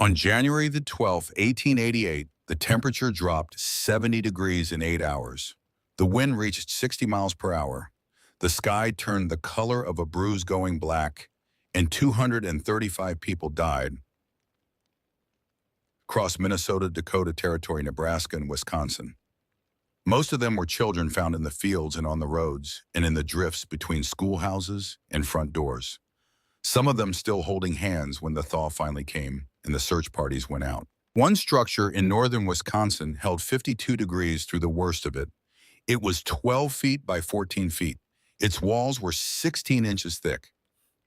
On January the 12th, 1888, the temperature dropped 70 degrees in 8 hours. The wind reached 60 miles per hour. The sky turned the color of a bruise going black, and 235 people died across Minnesota, Dakota Territory, Nebraska, and Wisconsin. Most of them were children found in the fields and on the roads and in the drifts between schoolhouses and front doors. Some of them still holding hands when the thaw finally came and the search parties went out. One structure in northern Wisconsin held 52 degrees through the worst of it. It was 12 feet by 14 feet. Its walls were 16 inches thick.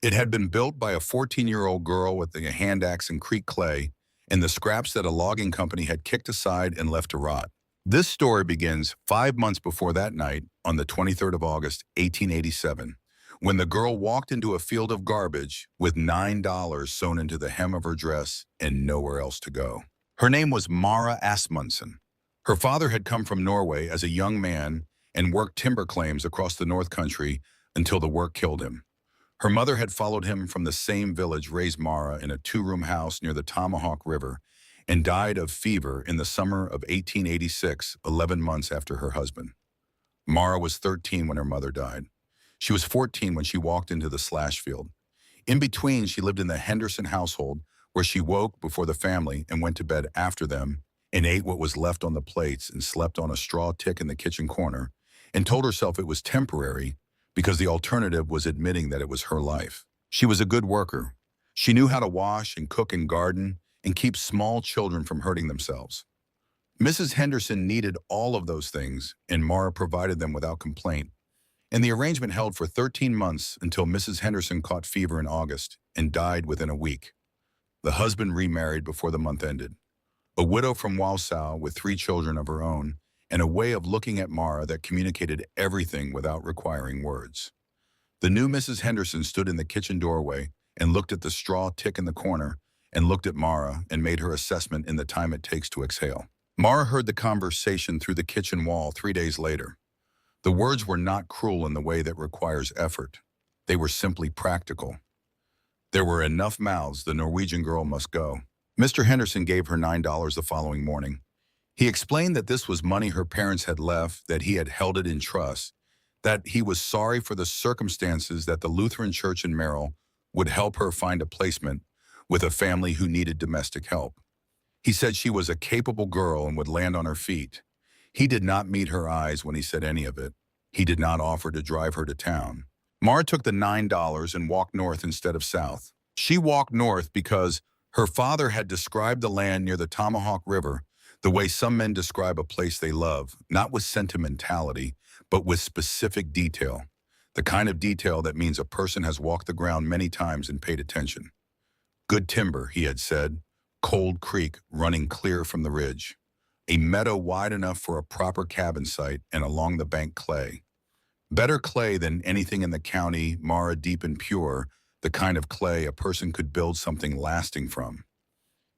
It had been built by a 14-year-old girl with a hand axe and creek clay and the scraps that a logging company had kicked aside and left to rot. This story begins 5 months before that night on the 23rd of August, 1887, when the girl walked into a field of garbage with $9 sewn into the hem of her dress and nowhere else to go. Her name was Mara Asmundsen. Her father had come from Norway as a young man and worked timber claims across the North Country until the work killed him. Her mother had followed him from the same village, raised Mara in a 2-room house near the Tomahawk River, and died of fever in the summer of 1886, 11 months after her husband. Mara was 13 when her mother died. She was 14 when she walked into the Slashfield. In between, she lived in the Henderson household, where she woke before the family and went to bed after them and ate what was left on the plates and slept on a straw tick in the kitchen corner and told herself it was temporary because the alternative was admitting that it was her life. She was a good worker. She knew how to wash and cook and garden and keep small children from hurting themselves. Mrs. Henderson needed all of those things, and Mara provided them without complaint. And the arrangement held for 13 months until Mrs. Henderson caught fever in August and died within a week. The husband remarried before the month ended. A widow from Wausau with 3 children of her own, and a way of looking at Mara that communicated everything without requiring words. The new Mrs. Henderson stood in the kitchen doorway and looked at the straw tick in the corner and looked at Mara and made her assessment in the time it takes to exhale. Mara heard the conversation through the kitchen wall 3 days later. The words were not cruel in the way that requires effort. They were simply practical. There were enough mouths, the Norwegian girl must go. Mr. Henderson gave her $9 the following morning. He explained that this was money her parents had left, that he had held it in trust, that he was sorry for the circumstances that the Lutheran Church in Merrill would help her find a placement with a family who needed domestic help. He said she was a capable girl and would land on her feet. He did not meet her eyes when he said any of it. He did not offer to drive her to town. Mara took the $9 and walked north instead of south. She walked north because her father had described the land near the Tomahawk River the way some men describe a place they love, not with sentimentality, but with specific detail. The kind of detail that means a person has walked the ground many times and paid attention. Good timber, he had said. Cold creek running clear from the ridge. A meadow wide enough for a proper cabin site, and along the bank clay. Better clay than anything in the county, Mara deep and pure, the kind of clay a person could build something lasting from.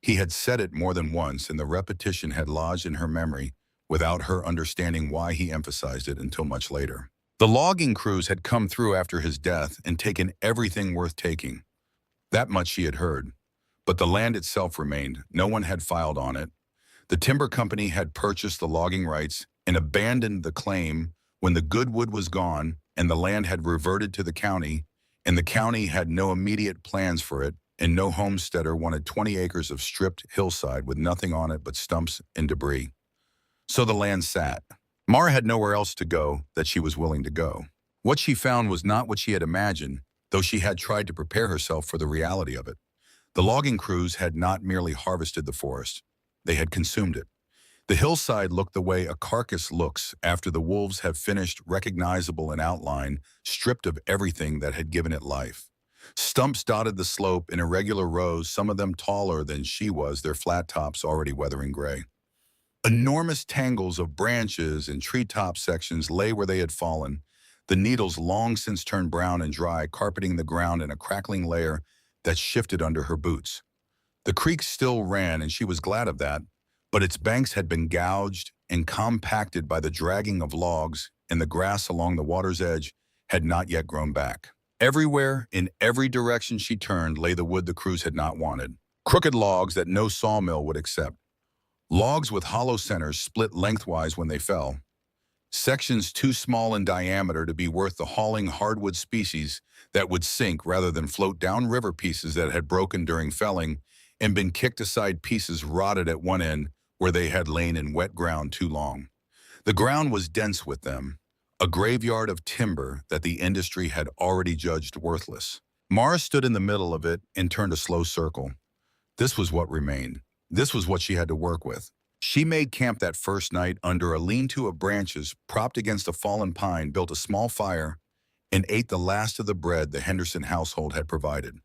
He had said it more than once, and the repetition had lodged in her memory without her understanding why he emphasized it until much later. The logging crews had come through after his death and taken everything worth taking. That much she had heard. But the land itself remained. No one had filed on it. The timber company had purchased the logging rights and abandoned the claim when the good wood was gone and the land had reverted to the county, and the county had no immediate plans for it, and no homesteader wanted 20 acres of stripped hillside with nothing on it but stumps and debris. So the land sat. Mara had nowhere else to go that she was willing to go. What she found was not what she had imagined, though she had tried to prepare herself for the reality of it. The logging crews had not merely harvested the forest. They had consumed it. The hillside looked the way a carcass looks after the wolves have finished, recognizable in outline, stripped of everything that had given it life. Stumps dotted the slope in irregular rows, some of them taller than she was, their flat tops already weathering gray. Enormous tangles of branches and treetop sections lay where they had fallen, the needles long since turned brown and dry, carpeting the ground in a crackling layer that shifted under her boots. The creek still ran, and she was glad of that, but its banks had been gouged and compacted by the dragging of logs, and the grass along the water's edge had not yet grown back. Everywhere, in every direction she turned, lay the wood the crews had not wanted. Crooked logs that no sawmill would accept. Logs with hollow centers split lengthwise when they fell. Sections too small in diameter to be worth the hauling hardwood species that would sink rather than float downriver pieces that had broken during felling and been kicked aside pieces rotted at one end where they had lain in wet ground too long. The ground was dense with them, a graveyard of timber that the industry had already judged worthless. Mara stood in the middle of it and turned a slow circle. This was what remained. This was what she had to work with. She made camp that first night under a lean-to of branches propped against a fallen pine, built a small fire, and ate the last of the bread the Henderson household had provided.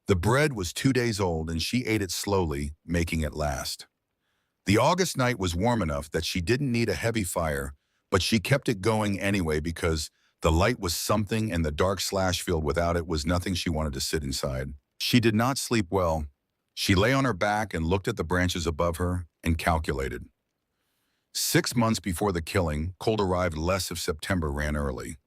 The bread was 2 days old, and she ate it slowly, making it last. The August night was warm enough that she didn't need a heavy fire, but she kept it going anyway because the light was something and the dark Slashfield without it was nothing. She wanted to sit inside. She did not sleep well. She lay on her back and looked at the branches above her and calculated. 6 months before the killing, cold arrived. Less of September ran early.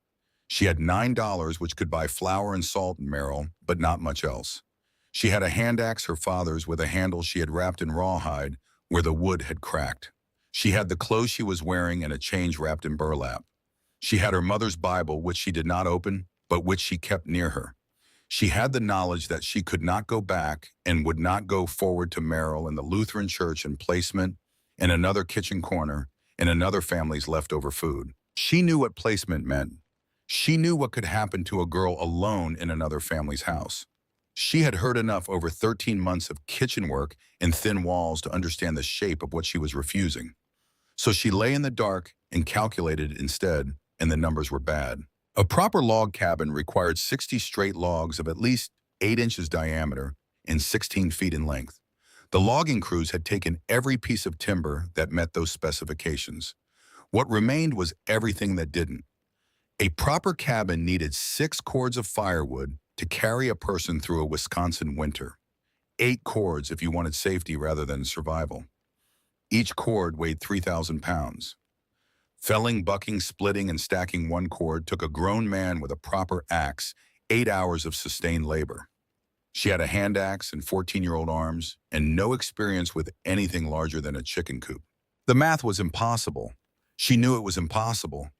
She had $9, which could buy flour and salt and marrow, but not much else. She had a hand axe, her father's, with a handle she had wrapped in rawhide where the wood had cracked. She had the clothes she was wearing and a change wrapped in burlap. She had her mother's Bible, which she did not open, but which she kept near her. She had the knowledge that she could not go back and would not go forward to Merrill and the Lutheran church and placement in another kitchen corner and another family's leftover food. She knew what placement meant. She knew what could happen to a girl alone in another family's house. She had heard enough over 13 months of kitchen work and thin walls to understand the shape of what she was refusing. So she lay in the dark and calculated instead, and the numbers were bad. A proper log cabin required 60 straight logs of at least 8 inches diameter and 16 feet in length. The logging crews had taken every piece of timber that met those specifications. What remained was everything that didn't. A proper cabin needed 6 cords of firewood to carry a person through a Wisconsin winter. 8 cords if you wanted safety rather than survival. Each cord weighed 3,000 pounds. Felling, bucking, splitting, and stacking one cord took a grown man with a proper axe 8 hours of sustained labor. She had a hand axe and 14-year-old arms and no experience with anything larger than a chicken coop. The math was impossible. She knew it was impossible.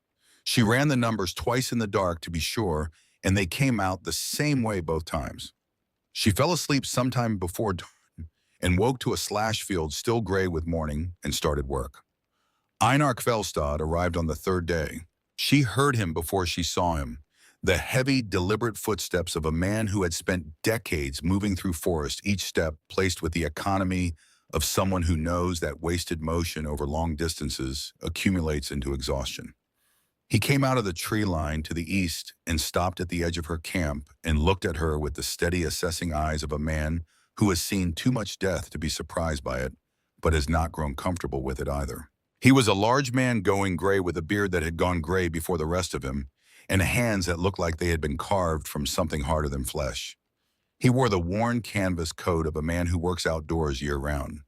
She ran the numbers twice in the dark to be sure, and they came out the same way both times. She fell asleep sometime before dawn and woke to a Slashfield still gray with morning and started work. Einar arrived on the 3rd day. She heard him before she saw him, the heavy, deliberate footsteps of a man who had spent decades moving through forest, each step placed with the economy of someone who knows that wasted motion over long distances accumulates into exhaustion. He came out of the tree line to the east and stopped at the edge of her camp and looked at her with the steady, assessing eyes of a man who has seen too much death to be surprised by it, but has not grown comfortable with it either. He was a large man going gray with a beard that had gone gray before the rest of him, and hands that looked like they had been carved from something harder than flesh. He wore the worn canvas coat of a man who works outdoors year-round.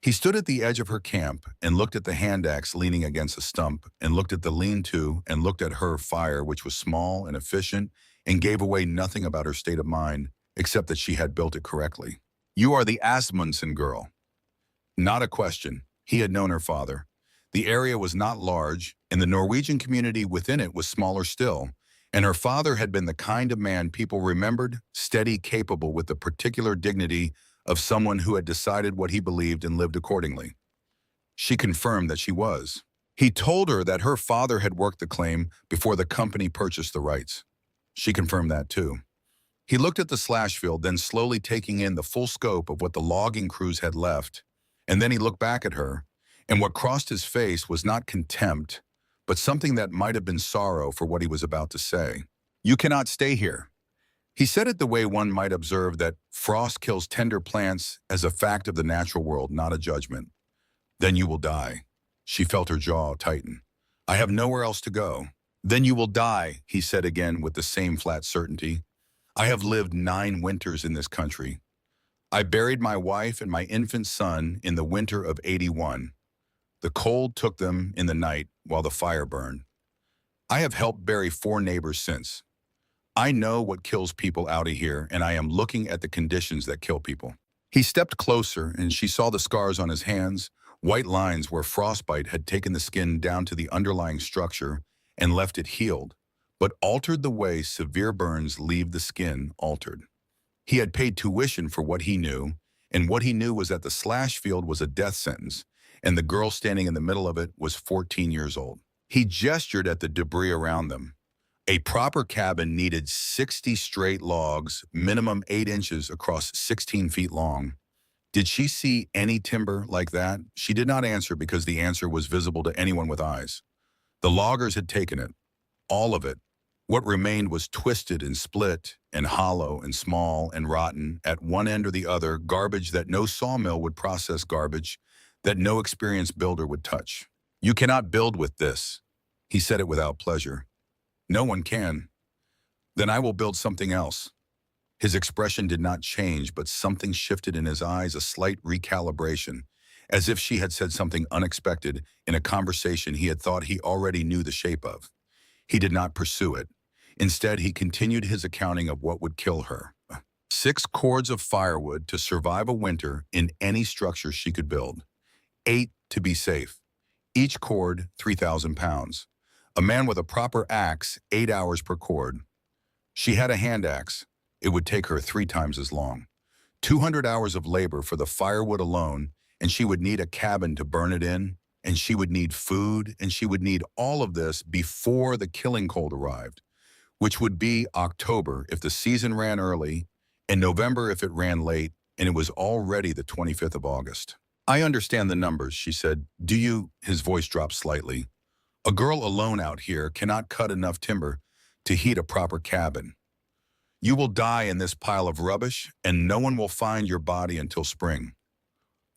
He stood at the edge of her camp and looked at the hand axe leaning against a stump and looked at the lean-to and looked at her fire, which was small and efficient and gave away nothing about her state of mind except that she had built it correctly. "You are the Asmundsen girl." Not a question. He had known her father. The area was not large, and the Norwegian community within it was smaller still, and her father had been the kind of man people remembered, steady, capable with the particular dignity of someone who had decided what he believed and lived accordingly. She confirmed that she was. He told her that her father had worked the claim before the company purchased the rights. She confirmed that too. He looked at the Slashfield, then slowly taking in the full scope of what the logging crews had left, and then he looked back at her, and what crossed his face was not contempt, but something that might have been sorrow for what he was about to say. "You cannot stay here." He said it the way one might observe that frost kills tender plants as a fact of the natural world, not a judgment. "Then you will die." She felt her jaw tighten. "I have nowhere else to go." "Then you will die," he said again with the same flat certainty. "I have lived 9 winters in this country. I buried my wife and my infant son in the winter of '81. The cold took them in the night while the fire burned. I have helped bury 4 neighbors since. I know what kills people out of here, and I am looking at the conditions that kill people." He stepped closer, and she saw the scars on his hands, white lines where frostbite had taken the skin down to the underlying structure and left it healed, but altered the way severe burns leave the skin altered. He had paid tuition for what he knew, and what he knew was that the Slashfield was a death sentence, and the girl standing in the middle of it was 14 years old. He gestured at the debris around them. A proper cabin needed 60 straight logs, minimum 8 inches across 16 feet long. Did she see any timber like that? She did not answer because the answer was visible to anyone with eyes. The loggers had taken it, all of it. What remained was twisted and split and hollow and small and rotten at one end or the other, garbage that no sawmill would process, garbage that no experienced builder would touch. "You cannot build with this." He said it without pleasure. "No one can." "Then I will build something else." His expression did not change, but something shifted in his eyes, a slight recalibration, as if she had said something unexpected in a conversation he had thought he already knew the shape of. He did not pursue it. Instead, he continued his accounting of what would kill her. 6 cords of firewood to survive a winter in any structure she could build. 8 to be safe. Each cord, 3,000 pounds. A man with a proper axe, 8 hours per cord. She had a hand axe. It would take her 3 times as long. 200 hours of labor for the firewood alone, and she would need a cabin to burn it in, and she would need food, and she would need all of this before the killing cold arrived, which would be October if the season ran early, and November if it ran late, and it was already the 25th of August. "I understand the numbers," she said. "Do you?" His voice dropped slightly. "A girl alone out here cannot cut enough timber to heat a proper cabin. You will die in this pile of rubbish, and no one will find your body until spring."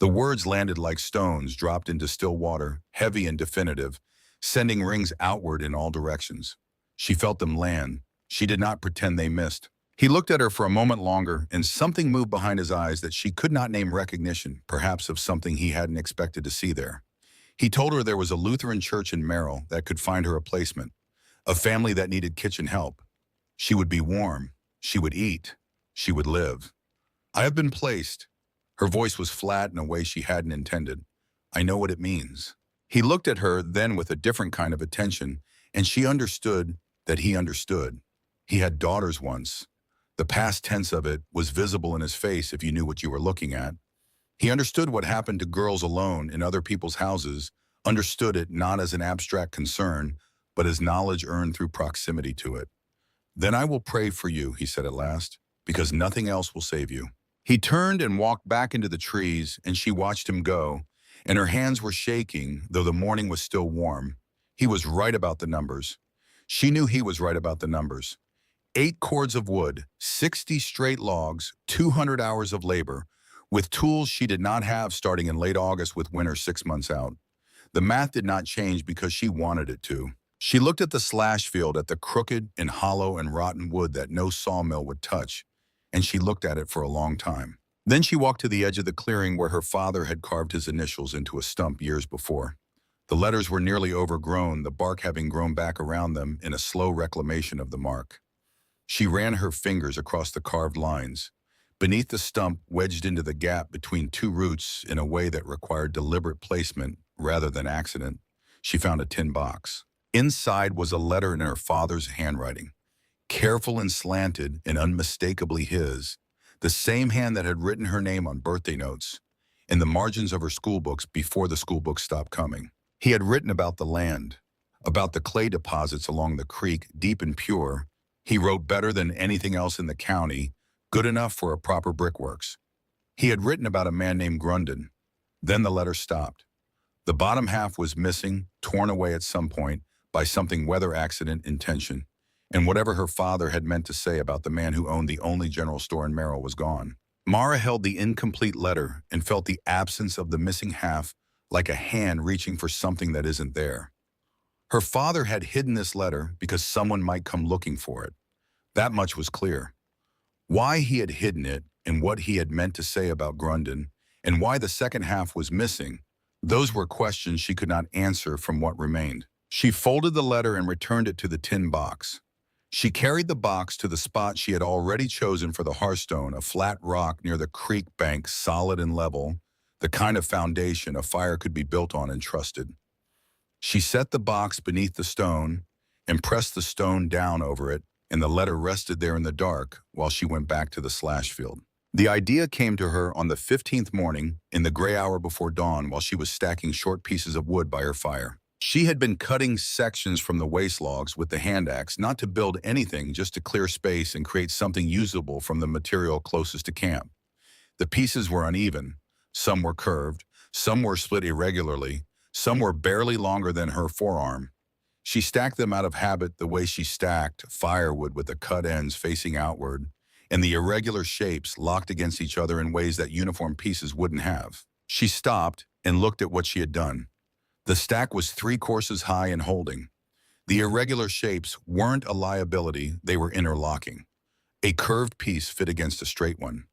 The words landed like stones dropped into still water, heavy and definitive, sending rings outward in all directions. She felt them land. She did not pretend they missed. He looked at her for a moment longer, and something moved behind his eyes that she could not name, recognition, perhaps of something he hadn't expected to see there. He told her there was a Lutheran church in Merrill that could find her a placement, a family that needed kitchen help. She would be warm. She would eat. She would live. "I have been placed." Her voice was flat in a way she hadn't intended. "I know what it means." He looked at her then with a different kind of attention, and she understood that he understood. He had daughters once. The past tense of it was visible in his face if you knew what you were looking at. He understood what happened to girls alone in other people's houses, understood it not as an abstract concern, but as knowledge earned through proximity to it. "Then I will pray for you," he said at last, "because nothing else will save you." He turned and walked back into the trees, and she watched him go, and her hands were shaking, though the morning was still warm. He was right about the numbers. She knew he was right about the numbers. 8 cords of wood, 60 straight logs, 200 hours of labor, with tools she did not have starting in late August with winter 6 months out. The math did not change because she wanted it to. She looked at the Slashfield, at the crooked and hollow and rotten wood that no sawmill would touch, and she looked at it for a long time. Then she walked to the edge of the clearing where her father had carved his initials into a stump years before. The letters were nearly overgrown, the bark having grown back around them in a slow reclamation of the mark. She ran her fingers across the carved lines. Beneath the stump, wedged into the gap between 2 roots in a way that required deliberate placement rather than accident, she found a tin box. Inside was a letter in her father's handwriting, careful and slanted and unmistakably his, the same hand that had written her name on birthday notes, in the margins of her school books before the school books stopped coming. He had written about the land, about the clay deposits along the creek, deep and pure. He wrote better than anything else in the county, good enough for a proper brickworks. He had written about a man named Grunden. Then the letter stopped. The bottom half was missing, torn away at some point by something weather accident intention, and whatever her father had meant to say about the man who owned the only general store in Merrill was gone. Mara held the incomplete letter and felt the absence of the missing half like a hand reaching for something that isn't there. Her father had hidden this letter because someone might come looking for it. That much was clear. Why he had hidden it and what he had meant to say about Grunden and why the second half was missing, those were questions she could not answer from what remained. She folded the letter and returned it to the tin box. She carried the box to the spot she had already chosen for the hearthstone, a flat rock near the creek bank, solid and level, the kind of foundation a fire could be built on and trusted. She set the box beneath the stone and pressed the stone down over it, and the letter rested there in the dark while she went back to the Slashfield. The idea came to her on the 15th morning, in the gray hour before dawn, while she was stacking short pieces of wood by her fire. She had been cutting sections from the waste logs with the hand axe, not to build anything, just to clear space and create something usable from the material closest to camp. The pieces were uneven. Some were curved, some were split irregularly, some were barely longer than her forearm. She stacked them out of habit, the way she stacked firewood, with the cut ends facing outward, and the irregular shapes locked against each other in ways that uniform pieces wouldn't have. She stopped and looked at what she had done. The stack was 3 courses high and holding. The irregular shapes weren't a liability, they were interlocking. A curved piece fit against a straight one.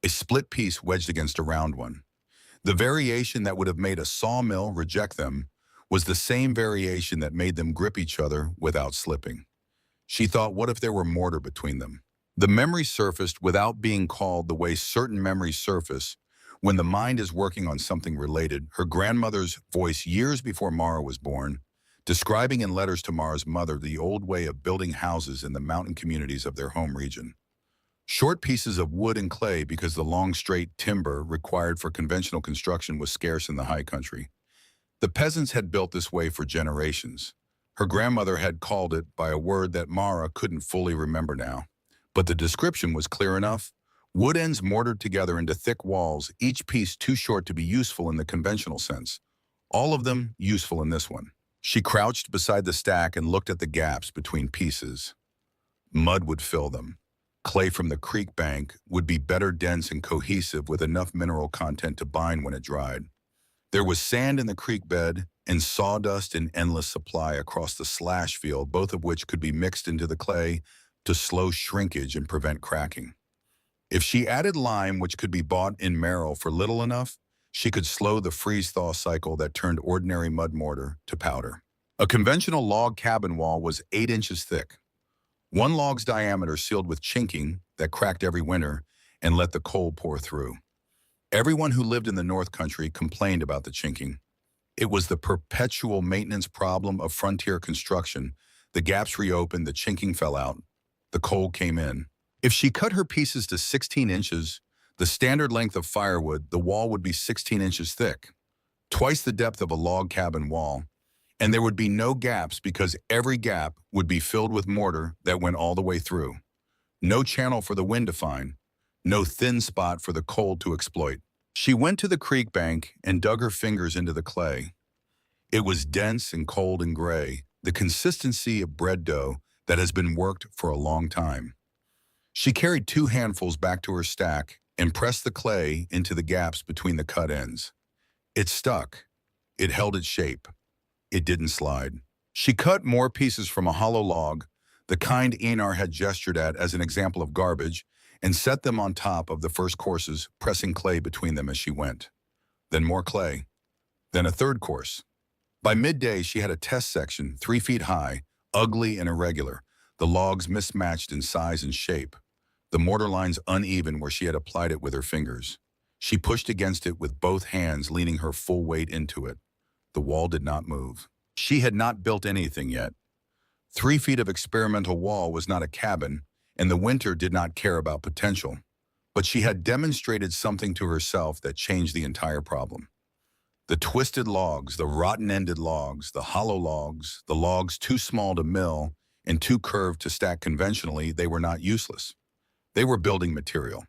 A split piece wedged against a round one. The variation that would have made a sawmill reject them was the same variation that made them grip each other without slipping. She thought, what if there were mortar between them? The memory surfaced without being called, the way certain memories surface when the mind is working on something related. Her grandmother's voice years before Mara was born, describing in letters to Mara's mother the old way of building houses in the mountain communities of their home region. Short pieces of wood and clay, because the long straight timber required for conventional construction was scarce in the high country. The peasants had built this way for generations. Her grandmother had called it by a word that Mara couldn't fully remember now. But the description was clear enough. Wood ends mortared together into thick walls, each piece too short to be useful in the conventional sense. All of them useful in this one. She crouched beside the stack and looked at the gaps between pieces. Mud would fill them. Clay from the creek bank would be better dense and cohesive, with enough mineral content to bind when it dried. There was sand in the creek bed and sawdust in endless supply across the Slashfield, both of which could be mixed into the clay to slow shrinkage and prevent cracking. If she added lime, which could be bought in Merrill for little enough, she could slow the freeze-thaw cycle that turned ordinary mud mortar to powder. A conventional log cabin wall was 8 inches thick. One log's diameter, sealed with chinking that cracked every winter and let the cold pour through. Everyone who lived in the North Country complained about the chinking. It was the perpetual maintenance problem of frontier construction. The gaps reopened, the chinking fell out, the cold came in. If she cut her pieces to 16 inches, the standard length of firewood, the wall would be 16 inches thick, twice the depth of a log cabin wall, and there would be no gaps because every gap would be filled with mortar that went all the way through. No channel for the wind to find, no thin spot for the cold to exploit. She went to the creek bank and dug her fingers into the clay. It was dense and cold and gray, the consistency of bread dough that has been worked for a long time. She carried 2 handfuls back to her stack and pressed the clay into the gaps between the cut ends. It stuck. It held its shape. It didn't slide. She cut more pieces from a hollow log, the kind Einar had gestured at as an example of garbage, and set them on top of the first courses, pressing clay between them as she went. Then more clay. Then a third course. By midday, she had a test section 3 feet high, ugly and irregular, the logs mismatched in size and shape, the mortar lines uneven where she had applied it with her fingers. She pushed against it with both hands, leaning her full weight into it. The wall did not move. She had not built anything yet. 3 feet of experimental wall was not a cabin, and the winter did not care about potential. But she had demonstrated something to herself that changed the entire problem. The twisted logs, the rotten-ended logs, the hollow logs, the logs too small to mill and too curved to stack conventionally, they were not useless. They were building material.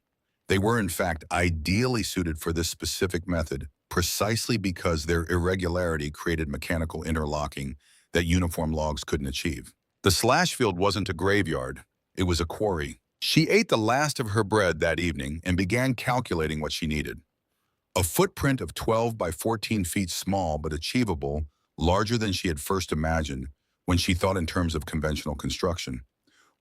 They were, in fact, ideally suited for this specific method, precisely because their irregularity created mechanical interlocking that uniform logs couldn't achieve. The Slashfield wasn't a graveyard. It was a quarry. She ate the last of her bread that evening and began calculating what she needed. A footprint of 12 by 14 feet, small but achievable, larger than she had first imagined when she thought in terms of conventional construction.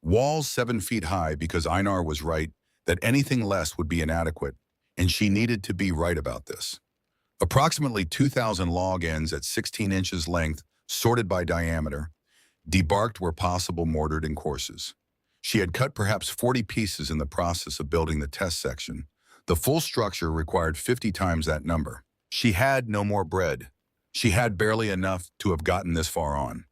Walls 7 feet high, because Einar was right that anything less would be inadequate, and she needed to be right about this. Approximately 2,000 log ends at 16 inches length, sorted by diameter. debarked where possible, mortared in courses. She had cut perhaps 40 pieces in the process of building the test section. The full structure required 50 times that number. She had no more bread. She had barely enough to have gotten this far on.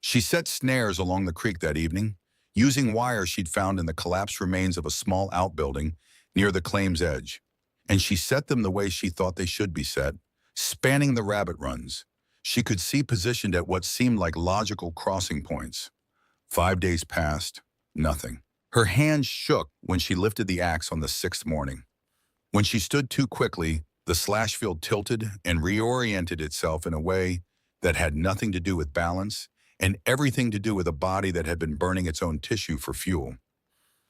She set snares along the creek that evening, using wire she'd found in the collapsed remains of a small outbuilding near the claim's edge. And she set them the way she thought they should be set, spanning the rabbit runs. She could see positioned at what seemed like logical crossing points. 5 days passed, nothing. Her hands shook when she lifted the axe on the 6th morning. When she stood too quickly, the Slashfield tilted and reoriented itself in a way that had nothing to do with balance and everything to do with a body that had been burning its own tissue for fuel.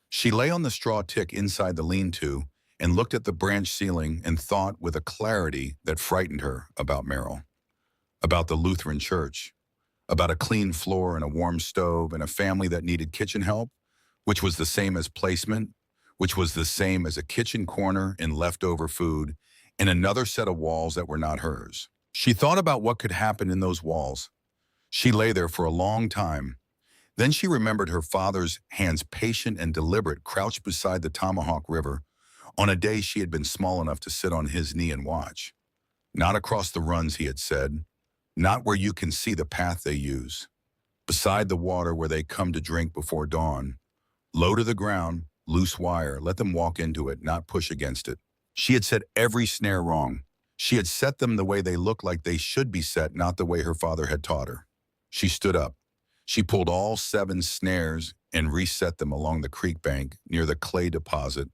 She lay on the straw tick inside the lean-to and looked at the branch ceiling and thought with a clarity that frightened her about Merrill, about the Lutheran church, about a clean floor and a warm stove and a family that needed kitchen help, which was the same as placement, which was the same as a kitchen corner and leftover food, and another set of walls that were not hers. She thought about what could happen in those walls. She lay there for a long time. Then she remembered her father's hands, patient and deliberate, crouched beside the Tomahawk River on a day she had been small enough to sit on his knee and watch. Not across the runs, he had said, not where you can see the path they use. Beside the water where they come to drink before dawn. Low to the ground, loose wire, let them walk into it, not push against it. She had set every snare wrong. She had set them the way they looked like they should be set, not the way her father had taught her. She stood up. She pulled all 7 snares and reset them along the creek bank near the clay deposit,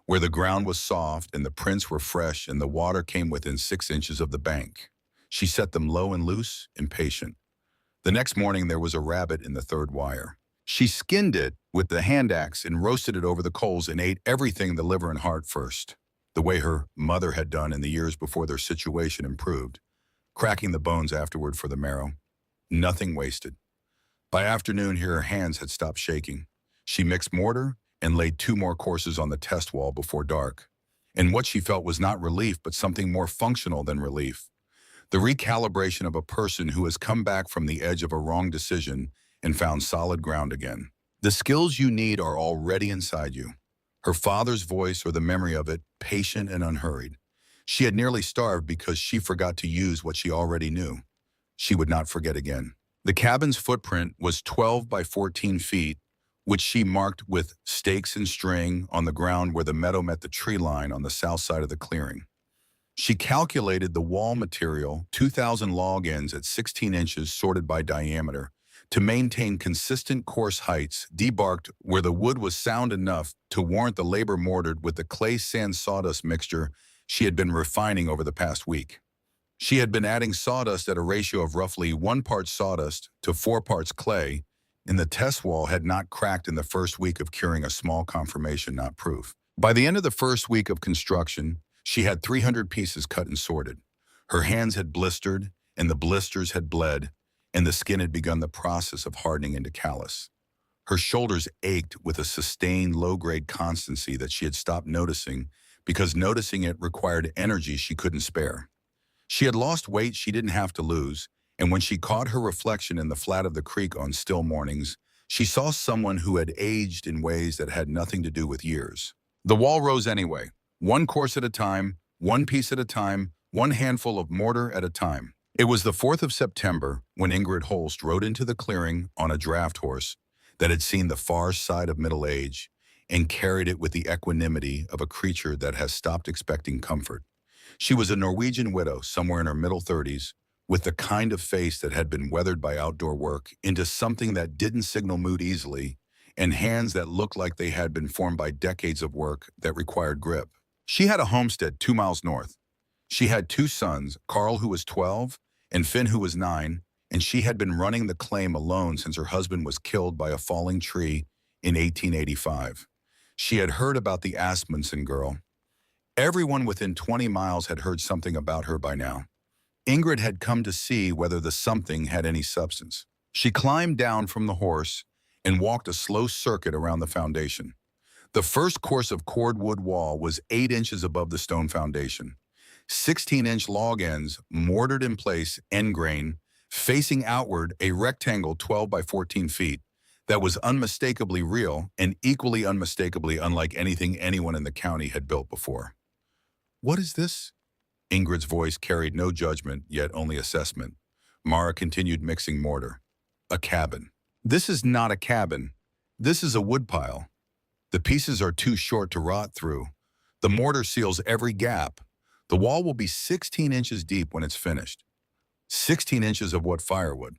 where the ground was soft and the prints were fresh and the water came within 6 inches of the bank. She set them low and loose and patient. The next morning there was a rabbit in the 3rd wire. She skinned it with the hand axe and roasted it over the coals and ate everything, the liver and heart first, the way her mother had done in the years before their situation improved, cracking the bones afterward for the marrow. Nothing wasted. By afternoon, her hands had stopped shaking. She mixed mortar and laid 2 more courses on the test wall before dark. And what she felt was not relief, but something more functional than relief. The recalibration of a person who has come back from the edge of a wrong decision and found solid ground again. The skills you need are already inside you. Her father's voice or the memory of it, patient and unhurried. She had nearly starved because she forgot to use what she already knew. She would not forget again. The cabin's footprint was 12 by 14 feet, which she marked with stakes and string on the ground where the meadow met the tree line on the south side of the clearing. She calculated the wall material, 2,000 log ends at 16 inches sorted by diameter, to maintain consistent course heights, debarked where the wood was sound enough to warrant the labor, mortared with the clay sand sawdust mixture she had been refining over the past week. She had been adding sawdust at a ratio of roughly 1 part sawdust to 4 parts clay, and the test wall had not cracked in the first week of curing, a small confirmation, not proof. By the end of the first week of construction, she had 300 pieces cut and sorted. Her hands had blistered, and the blisters had bled, and the skin had begun the process of hardening into callus. Her shoulders ached with a sustained low-grade constancy that she had stopped noticing because noticing it required energy she couldn't spare. She had lost weight she didn't have to lose, and when she caught her reflection in the flat of the creek on still mornings, she saw someone who had aged in ways that had nothing to do with years. The wall rose anyway, 1 course at a time, 1 piece at a time, 1 handful of mortar at a time. It was the 4th of September when Ingrid Holst rode into the clearing on a draft horse that had seen the far side of middle age and carried it with the equanimity of a creature that has stopped expecting comfort. She was a Norwegian widow, somewhere in her middle 30s, with the kind of face that had been weathered by outdoor work into something that didn't signal mood easily, and hands that looked like they had been formed by decades of work that required grip. She had a homestead 2 miles north. She had 2 sons, Carl, who was 12, and Finn, who was 9, and she had been running the claim alone since her husband was killed by a falling tree in 1885. She had heard about the Asmundsen girl. Everyone within 20 miles had heard something about her by now. Ingrid had come to see whether the something had any substance. She climbed down from the horse and walked a slow circuit around the foundation. The first course of cordwood wall was 8 inches above the stone foundation. 16-inch log ends, mortared in place, end grain, Facing outward, a rectangle 12 by 14 feet that was unmistakably real and equally unmistakably unlike anything anyone in the county had built before. "What is this?" Ingrid's voice carried no judgment, yet only assessment. Mara continued mixing mortar. "A cabin." "This is not a cabin. This is a woodpile. The pieces are too short to rot through. The mortar seals every gap. The wall will be 16 inches deep when it's finished. 16 inches of what firewood?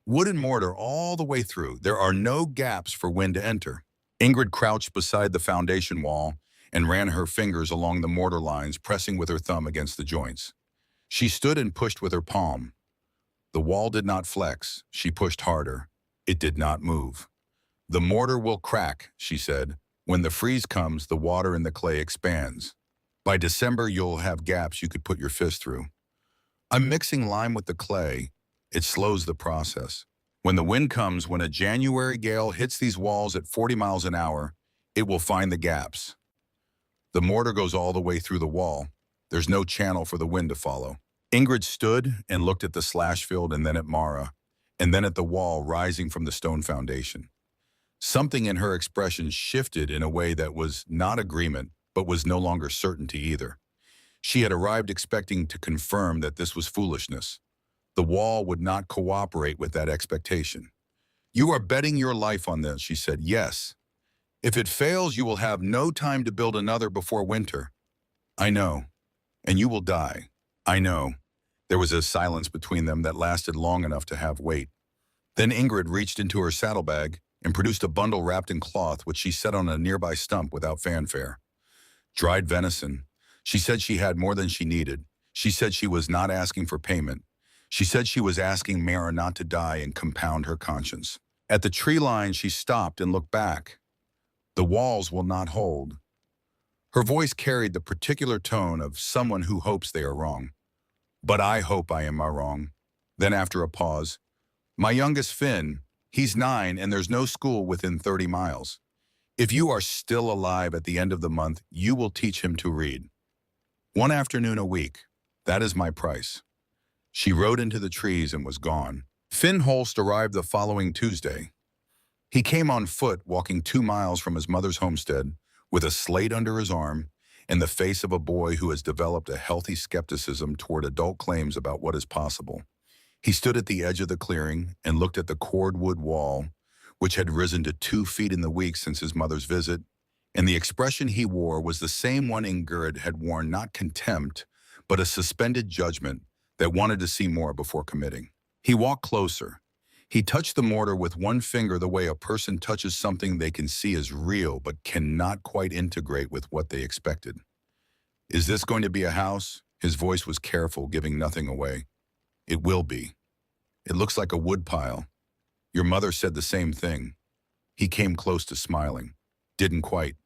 Wood and mortar all the way through. There are no gaps for wind to enter." Ingrid crouched beside the foundation wall and ran her fingers along the mortar lines, pressing with her thumb against the joints. She stood and pushed with her palm. The wall did not flex. She pushed harder. It did not move. "The mortar will crack," she said. "When the freeze comes, the water in the clay expands. By December, you'll have gaps you could put your fist through." "I'm mixing lime with the clay. It slows the process. When the wind comes, when a January gale hits these walls at 40 miles an hour, it will find the gaps. The mortar goes all the way through the wall. There's no channel for the wind to follow." Ingrid stood and looked at the Slashfield and then at Mara, and then at the wall rising from the stone foundation. Something in her expression shifted in a way that was not agreement, but was no longer certainty either. She had arrived expecting to confirm that this was foolishness. The wall would not cooperate with that expectation. "You are betting your life on this," she said. "Yes. If it fails, you will have no time to build another before winter." "I know. And you will die." "I know." There was a silence between them that lasted long enough to have weight. Then Ingrid reached into her saddlebag and produced a bundle wrapped in cloth, which she set on a nearby stump without fanfare. Dried venison. She said she had more than she needed. She said she was not asking for payment. She said she was asking Mara not to die and compound her conscience. At the tree line, she stopped and looked back. "The walls will not hold." Her voice carried the particular tone of someone who hopes they are wrong. "But I hope I am wrong." Then after a pause, "My youngest Finn, he's 9 and there's no school within 30 miles. If you are still alive at the end of the month, you will teach him to read. 1 afternoon a week. That is my price." She rode into the trees and was gone. Finn Holst arrived the following Tuesday. He came on foot, walking 2 miles from his mother's homestead, with a slate under his arm and the face of a boy who has developed a healthy skepticism toward adult claims about what is possible. He stood at the edge of the clearing and looked at the cordwood wall, which had risen to 2 feet in the week since his mother's visit, and the expression he wore was the same one Ingrid had worn, not contempt, but a suspended judgment that wanted to see more before committing. He walked closer. He touched the mortar with one finger the way a person touches something they can see as real but cannot quite integrate with what they expected. "Is this going to be a house?" His voice was careful, giving nothing away. "It will be. It looks like a woodpile. Your mother said the same thing." He came close to smiling. Didn't quite.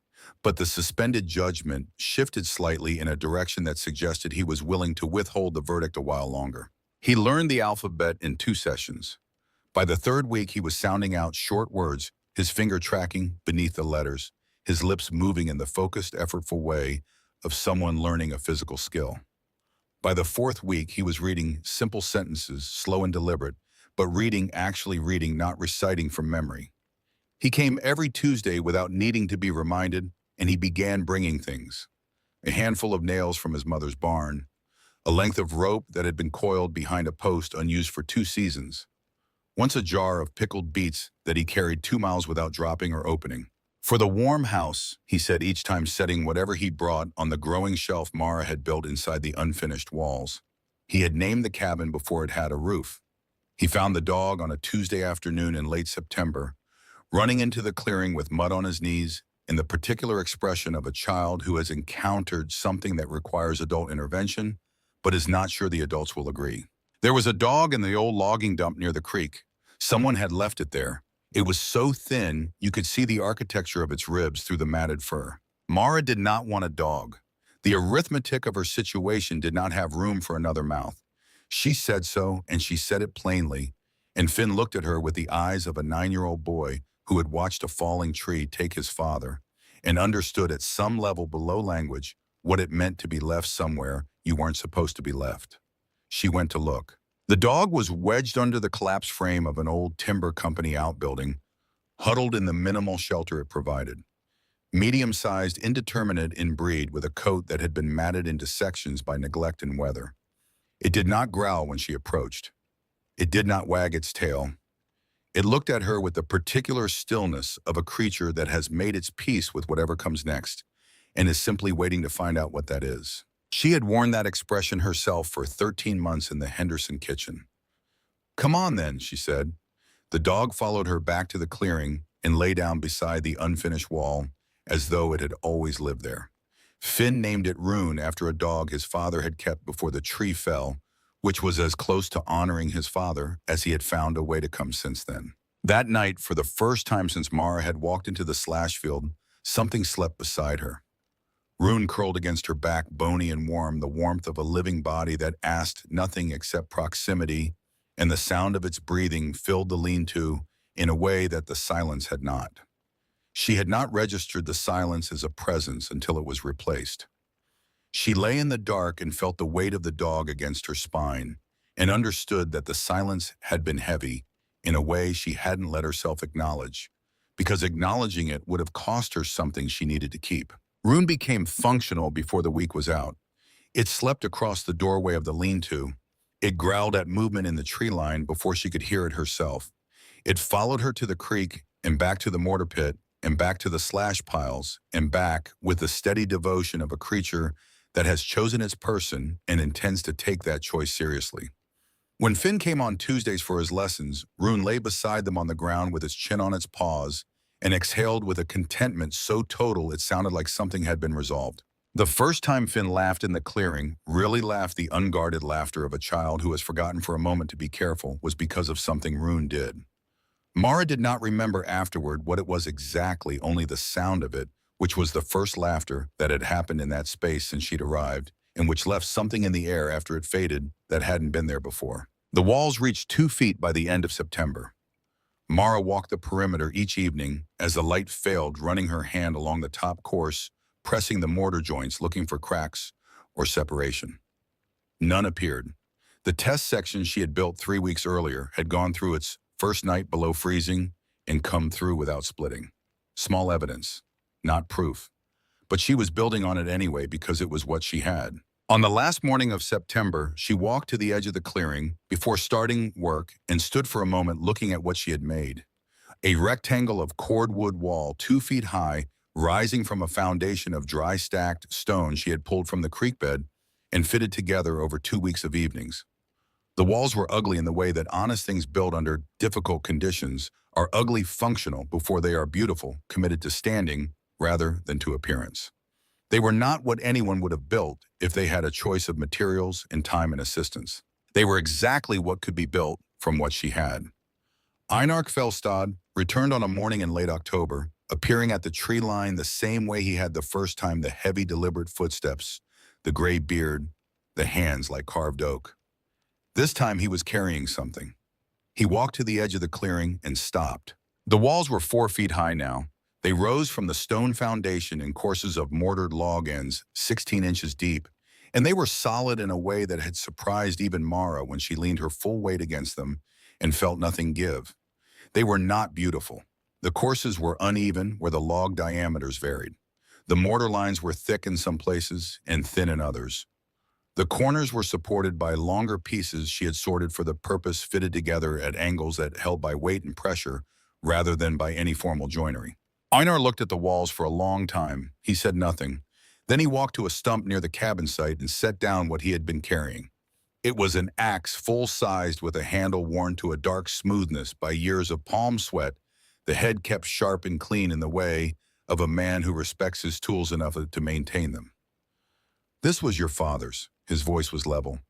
But the suspended judgment shifted slightly in a direction that suggested he was willing to withhold the verdict a while longer. He learned the alphabet in 2 sessions. By the 3rd week, he was sounding out short words, his finger tracking beneath the letters, his lips moving in the focused, effortful way of someone learning a physical skill. By the 4th week, he was reading simple sentences, slow and deliberate, but actually reading, not reciting from memory. He came every Tuesday without needing to be reminded, and he began bringing things. A handful of nails from his mother's barn, a length of rope that had been coiled behind a post unused for 2 seasons. Once a jar of pickled beets that he carried 2 miles without dropping or opening. "For the warm house," he said, each time setting whatever he brought on the growing shelf Mara had built inside the unfinished walls. He had named the cabin before it had a roof. He found the dog on a Tuesday afternoon in late September, running into the clearing with mud on his knees and the particular expression of a child who has encountered something that requires adult intervention, but is not sure the adults will agree. There was a dog in the old logging dump near the creek. Someone had left it there. It was so thin, you could see the architecture of its ribs through the matted fur. Mara did not want a dog. The arithmetic of her situation did not have room for another mouth. She said so, and she said it plainly, and Finn looked at her with the eyes of a 9-year-old boy who had watched a falling tree take his father and understood at some level below language what it meant to be left somewhere you weren't supposed to be left. She went to look. The dog was wedged under the collapsed frame of an old timber company outbuilding, huddled in the minimal shelter it provided. Medium-sized, indeterminate in breed with a coat that had been matted into sections by neglect and weather. It did not growl when she approached. It did not wag its tail. It looked at her with the particular stillness of a creature that has made its peace with whatever comes next and is simply waiting to find out what that is. She had worn that expression herself for 13 months in the Henderson kitchen. "Come on then," she said. The dog followed her back to the clearing and lay down beside the unfinished wall as though it had always lived there. Finn named it Rune after a dog his father had kept before the tree fell, which was as close to honoring his father as he had found a way to come since then. That night, for the first time since Mara had walked into the Slashfield, something slept beside her. Rune curled against her back, bony and warm, the warmth of a living body that asked nothing except proximity, and the sound of its breathing filled the lean-to in a way that the silence had not. She had not registered the silence as a presence until it was replaced. She lay in the dark and felt the weight of the dog against her spine, and understood that the silence had been heavy in a way she hadn't let herself acknowledge, because acknowledging it would have cost her something she needed to keep. Rune became functional before the week was out. It slept across the doorway of the lean-to. It growled at movement in the tree line before she could hear it herself. It followed her to the creek and back to the mortar pit and back to the slash piles and back with the steady devotion of a creature that has chosen its person and intends to take that choice seriously. When Finn came on Tuesdays for his lessons, Rune lay beside them on the ground with its chin on its paws and exhaled with a contentment so total it sounded like something had been resolved. The first time Finn laughed in the clearing, really laughed the unguarded laughter of a child who has forgotten for a moment to be careful, was because of something Rune did. Mara did not remember afterward what it was exactly, only the sound of it, which was the first laughter that had happened in that space since she'd arrived, and which left something in the air after it faded that hadn't been there before. The walls reached 2 feet by the end of September. Mara walked the perimeter each evening as the light failed, running her hand along the top course, pressing the mortar joints, looking for cracks or separation. None appeared. The test section she had built 3 weeks earlier had gone through its first night below freezing and come through without splitting. Small evidence, not proof. But she was building on it anyway because it was what she had. On the last morning of September, she walked to the edge of the clearing before starting work and stood for a moment looking at what she had made. A rectangle of cordwood wall 2 feet high, rising from a foundation of dry stacked stone she had pulled from the creek bed and fitted together over 2 weeks of evenings. The walls were ugly in the way that honest things built under difficult conditions are ugly functional before they are beautiful, committed to standing rather than to appearance. They were not what anyone would have built if they had a choice of materials and time and assistance. They were exactly what could be built from what she had. Einar Fellstad returned on a morning in late October, appearing at the tree line the same way he had the first time, the heavy, deliberate footsteps, the gray beard, the hands like carved oak. This time he was carrying something. He walked to the edge of the clearing and stopped. The walls were 4 feet high now. They rose from the stone foundation in courses of mortared log ends, 16 inches deep, and they were solid in a way that had surprised even Mara when she leaned her full weight against them and felt nothing give. They were not beautiful. The courses were uneven where the log diameters varied. The mortar lines were thick in some places and thin in others. The corners were supported by longer pieces she had sorted for the purpose, fitted together at angles that held by weight and pressure rather than by any formal joinery. Einar looked at the walls for a long time. He said nothing. Then he walked to a stump near the cabin site and set down what he had been carrying. It was an axe full-sized with a handle worn to a dark smoothness by years of palm sweat, the head kept sharp and clean in the way of a man who respects his tools enough to maintain them. "This was your father's." His voice was level.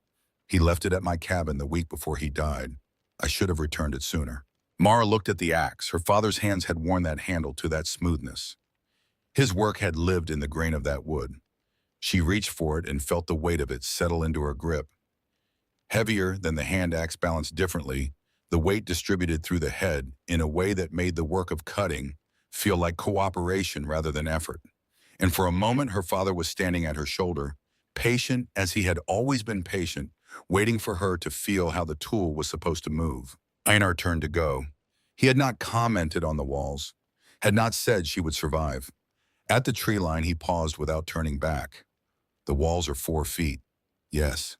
"He left it at my cabin the week before he died. I should have returned it sooner." Mara looked at the axe. Her father's hands had worn that handle to that smoothness. His work had lived in the grain of that wood. She reached for it and felt the weight of it settle into her grip. Heavier than the hand axe, balanced differently, the weight distributed through the head in a way that made the work of cutting feel like cooperation rather than effort. And for a moment her father was standing at her shoulder, patient as he had always been patient, waiting for her to feel how the tool was supposed to move. Einar turned to go. He had not commented on the walls, had not said she would survive. At the tree line, he paused without turning back. The walls are 4 feet. Yes,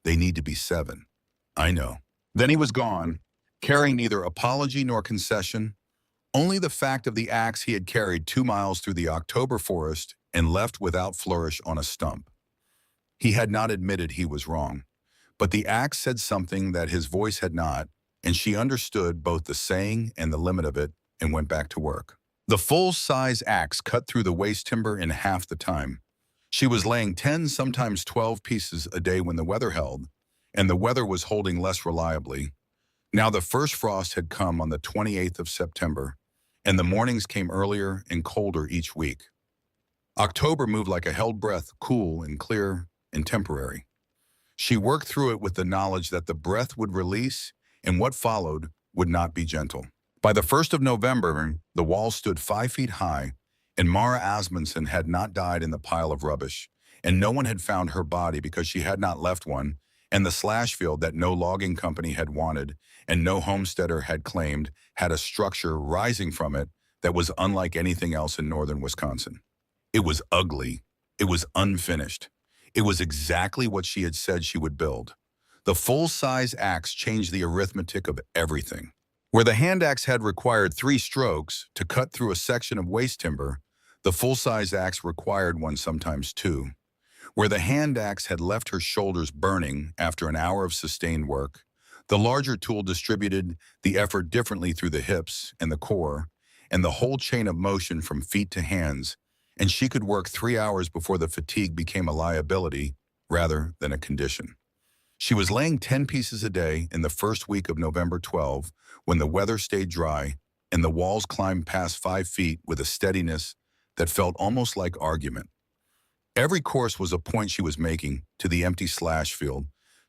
they need to be 7. I know. Then he was gone, carrying neither apology nor concession, only the fact of the axe he had carried 2 miles through the October forest and left without flourish on a stump. He had not admitted he was wrong, but the axe said something that his voice had not, and she understood both the saying and the limit of it and went back to work. The full-size axe cut through the waste timber in half the time. She was laying 10, sometimes 12 pieces a day when the weather held, and the weather was holding less reliably. Now the first frost had come on the 28th of September, and the mornings came earlier and colder each week. October moved like a held breath, cool and clear and temporary. She worked through it with the knowledge that the breath would release and what followed would not be gentle. By the 1st of November, the wall stood 5 feet high, and Mara Asmundsen had not died in the pile of rubbish, and no one had found her body because she had not left one, and the Slashfield that no logging company had wanted and no homesteader had claimed had a structure rising from it that was unlike anything else in northern Wisconsin. It was ugly. It was unfinished. It was exactly what she had said she would build. The full-size axe changed the arithmetic of everything. Where the hand axe had required 3 strokes to cut through a section of waste timber, the full-size axe required one, sometimes 2. Where the hand axe had left her shoulders burning after an hour of sustained work, the larger tool distributed the effort differently through the hips and the core and the whole chain of motion from feet to hands, and she could work 3 hours before the fatigue became a liability rather than a condition. She was laying 10 pieces a day in the first week of November 12 when the weather stayed dry and the walls climbed past 5 feet with a steadiness that felt almost like argument. Every course was a point she was making to the empty Slashfield,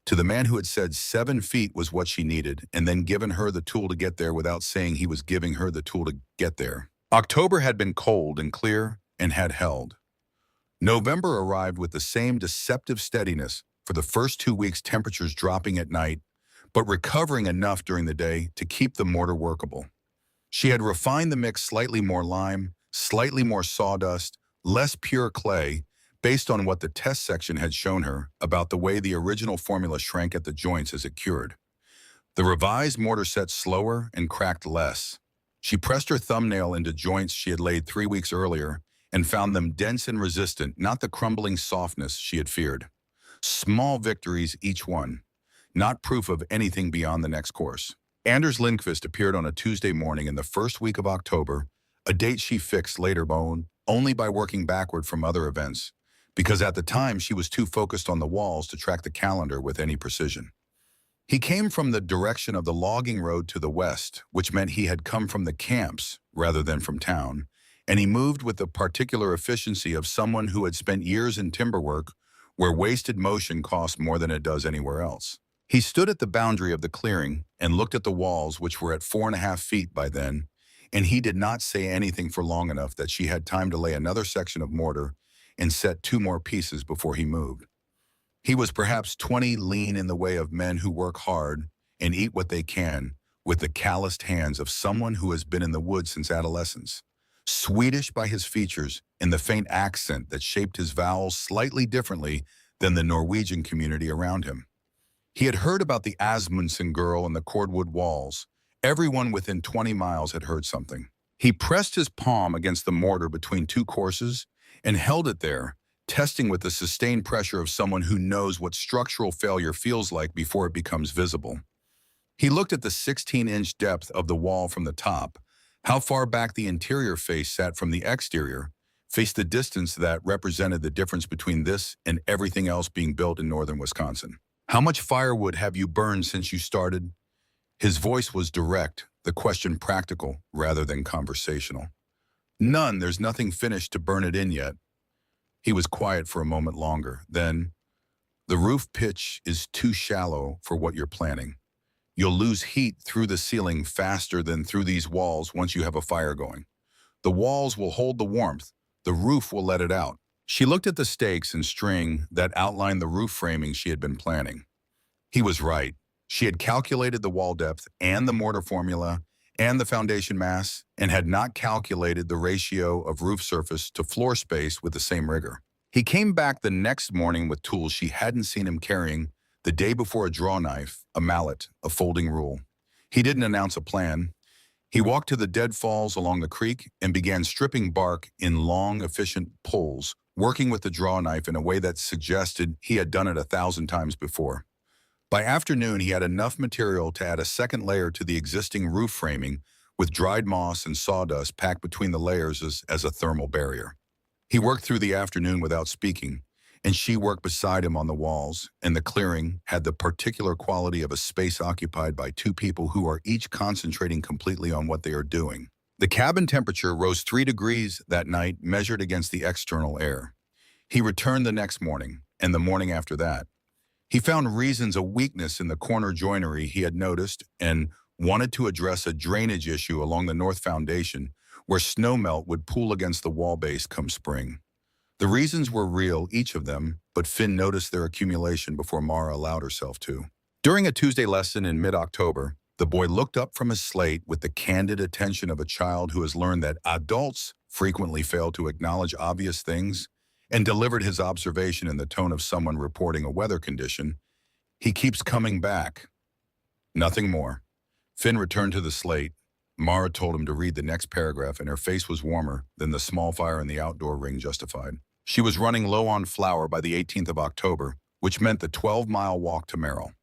to the man who had said 7 feet was what she needed and then given her the tool to get there without saying he was giving her the tool to get there. October had been cold and clear and had held. November arrived with the same deceptive steadiness, for the first 2 weeks temperatures dropping at night, but recovering enough during the day to keep the mortar workable. She had refined the mix, slightly more lime, slightly more sawdust, less pure clay, based on what the test section had shown her about the way the original formula shrank at the joints as it cured. The revised mortar set slower and cracked less. She pressed her thumbnail into joints she had laid 3 weeks earlier and found them dense and resistant, not the crumbling softness she had feared. Small victories, each one, not proof of anything beyond the next course. Anders Lindqvist appeared on a Tuesday morning in the first week of October, a date she fixed later only by working backward from other events, because at the time she was too focused on the walls to track the calendar with any precision. He came from the direction of the logging road to the west, which meant he had come from the camps rather than from town, and he moved with the particular efficiency of someone who had spent years in timber work where wasted motion costs more than it does anywhere else. He stood at the boundary of the clearing and looked at the walls, which were at 4.5 feet by then, and he did not say anything for long enough that she had time to lay another section of mortar and set 2 more pieces before he moved. He was perhaps 20 lean in the way of men who work hard and eat what they can with the calloused hands of someone who has been in the woods since adolescence. Swedish by his features and the faint accent that shaped his vowels slightly differently than the Norwegian community around him. He had heard about the Asmundsen girl and the cordwood walls. Everyone within 20 miles had heard something. He pressed his palm against the mortar between 2 courses and held it there, testing with the sustained pressure of someone who knows what structural failure feels like before it becomes visible. He looked at the 16-inch depth of the wall from the top, how far back the interior face sat from the exterior, faced the distance that represented the difference between this and everything else being built in northern Wisconsin. How much firewood have you burned since you started? His voice was direct, the question practical rather than conversational. None, there's nothing finished to burn it in yet. He was quiet for a moment longer. Then, the roof pitch is too shallow for what you're planning. You'll lose heat through the ceiling faster than through these walls once you have a fire going. The walls will hold the warmth. The roof will let it out. She looked at the stakes and string that outlined the roof framing she had been planning. He was right. She had calculated the wall depth and the mortar formula and the foundation mass and had not calculated the ratio of roof surface to floor space with the same rigor. He came back the next morning with tools she hadn't seen him carrying the day before: a draw knife, a mallet, a folding rule. He didn't announce a plan. He walked to the deadfalls along the creek and began stripping bark in long, efficient pulls, working with the draw knife in a way that suggested he had done it 1,000 times before. By afternoon, he had enough material to add a second layer to the existing roof framing, with dried moss and sawdust packed between the layers as a thermal barrier. He worked through the afternoon without speaking, and she worked beside him on the walls, and the clearing had the particular quality of a space occupied by two people who are each concentrating completely on what they are doing. The cabin temperature rose 3 degrees that night, measured against the external air. He returned the next morning, and the morning after that. He found reasons of weakness in the corner joinery he had noticed and wanted to address a drainage issue along the north foundation where snowmelt would pool against the wall base come spring. The reasons were real, each of them, but Finn noticed their accumulation before Mara allowed herself to. During a Tuesday lesson in mid-October, the boy looked up from his slate with the candid attention of a child who has learned that adults frequently fail to acknowledge obvious things, and delivered his observation in the tone of someone reporting a weather condition. "He keeps coming back." Nothing more. Finn returned to the slate. Mara told him to read the next paragraph, and her face was warmer than the small fire in the outdoor ring justified. She was running low on flour by the 18th of October, which meant the 12-mile walk to Merrill.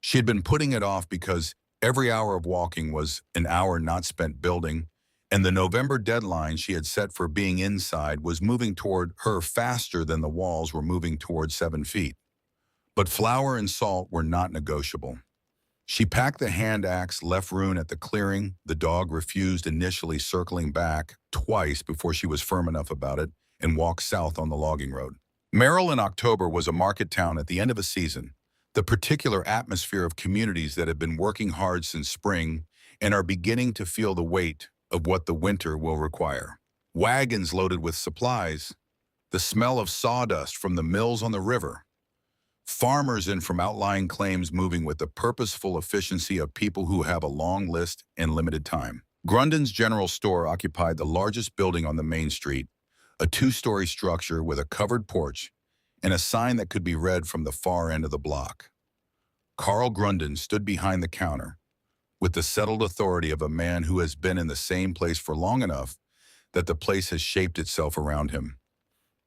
She had been putting it off because every hour of walking was an hour not spent building, and the November deadline she had set for being inside was moving toward her faster than the walls were moving toward 7 feet. But flour and salt were not negotiable. She packed the hand axe, left Rune at the clearing. The dog refused, initially circling back twice before she was firm enough about it, and walked south on the logging road. Merrill in October was a market town at the end of a season, the particular atmosphere of communities that have been working hard since spring and are beginning to feel the weight of what the winter will require. Wagons loaded with supplies, the smell of sawdust from the mills on the river, farmers in from outlying claims moving with the purposeful efficiency of people who have a long list and limited time. Grunden's general store occupied the largest building on the main street, a 2-story structure with a covered porch and a sign that could be read from the far end of the block. Carl Grunden stood behind the counter, with the settled authority of a man who has been in the same place for long enough that the place has shaped itself around him.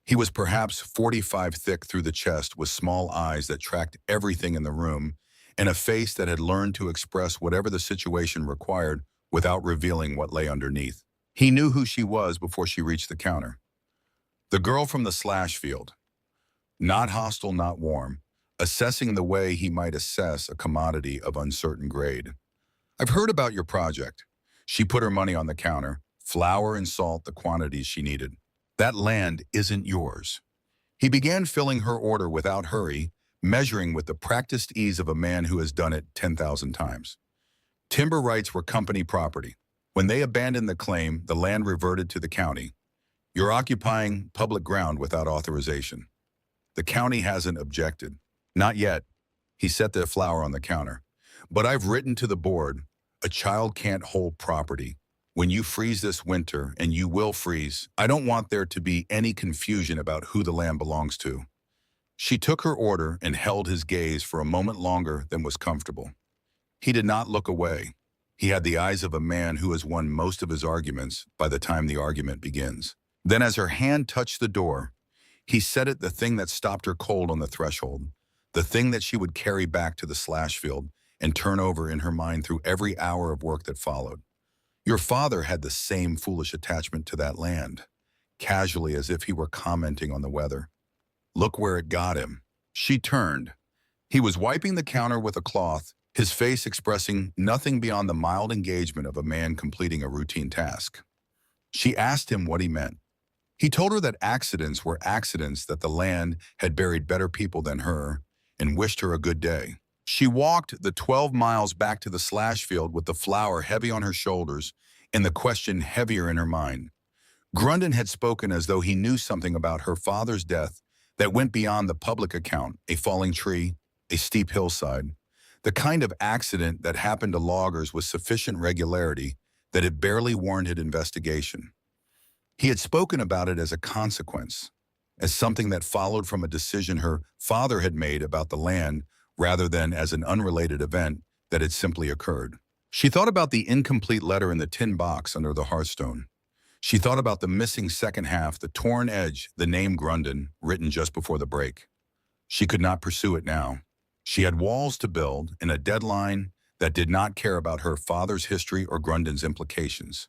He was perhaps 45 thick through the chest, with small eyes that tracked everything in the room, and a face that had learned to express whatever the situation required without revealing what lay underneath. He knew who she was before she reached the counter. The girl from the Slashfield. Not hostile, not warm, assessing the way he might assess a commodity of uncertain grade. "I've heard about your project." She put her money on the counter, flour and salt, the quantities she needed. "That land isn't yours." He began filling her order without hurry, measuring with the practiced ease of a man who has done it 10,000 times. Timber rights were company property. When they abandoned the claim, the land reverted to the county. "You're occupying public ground without authorization." "The county hasn't objected." "Not yet." He set the flour on the counter. "But I've written to the board. A child can't hold property. When you freeze this winter, and you will freeze, I don't want there to be any confusion about who the land belongs to." She took her order and held his gaze for a moment longer than was comfortable. He did not look away. He had the eyes of a man who has won most of his arguments by the time the argument begins. Then as her hand touched the door, he said it, the thing that stopped her cold on the threshold, the thing that she would carry back to the Slashfield and turn over in her mind through every hour of work that followed. "Your father had the same foolish attachment to that land," casually, as if he were commenting on the weather. "Look where it got him." She turned. He was wiping the counter with a cloth, his face expressing nothing beyond the mild engagement of a man completing a routine task. She asked him what he meant. He told her that accidents were accidents, that the land had buried better people than her, and wished her a good day. She walked the 12 miles back to the Slashfield with the flour heavy on her shoulders and the question heavier in her mind. Grunden had spoken as though he knew something about her father's death that went beyond the public account: a falling tree, a steep hillside. The kind of accident that happened to loggers with sufficient regularity that it barely warranted investigation. He had spoken about it as a consequence, as something that followed from a decision her father had made about the land rather than as an unrelated event that had simply occurred. She thought about the incomplete letter in the tin box under the hearthstone. She thought about the missing second half, the torn edge, the name Grunden, written just before the break. She could not pursue it now. She had walls to build and a deadline that did not care about her father's history or Grunden's implications.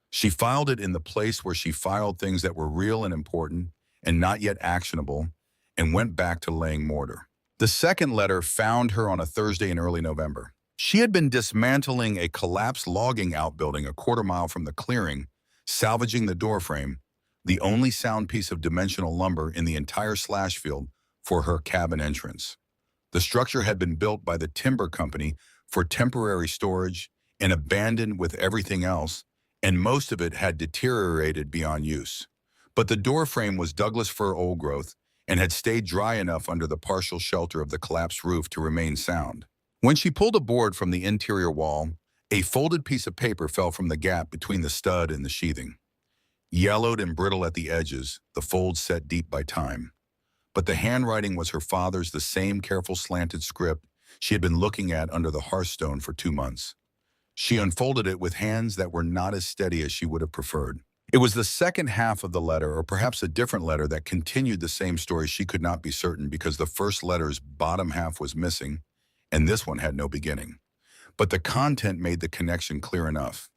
She filed it in the place where she filed things that were real and important and not yet actionable, and went back to laying mortar. The second letter found her on a Thursday in early November. She had been dismantling a collapsed logging outbuilding a quarter-mile from the clearing, salvaging the doorframe, the only sound piece of dimensional lumber in the entire Slashfield, for her cabin entrance. The structure had been built by the timber company for temporary storage and abandoned with everything else, and most of it had deteriorated beyond use. But the doorframe was Douglas fir old growth and had stayed dry enough under the partial shelter of the collapsed roof to remain sound. When she pulled a board from the interior wall, a folded piece of paper fell from the gap between the stud and the sheathing. Yellowed and brittle at the edges, the folds set deep by time. But the handwriting was her father's, the same careful slanted script she had been looking at under the hearthstone for 2 months. She unfolded it with hands that were not as steady as she would have preferred. It was the second half of the letter, or perhaps a different letter, that continued the same story. She could not be certain because the first letter's bottom half was missing, and this one had no beginning. But the content made the connection clear enough.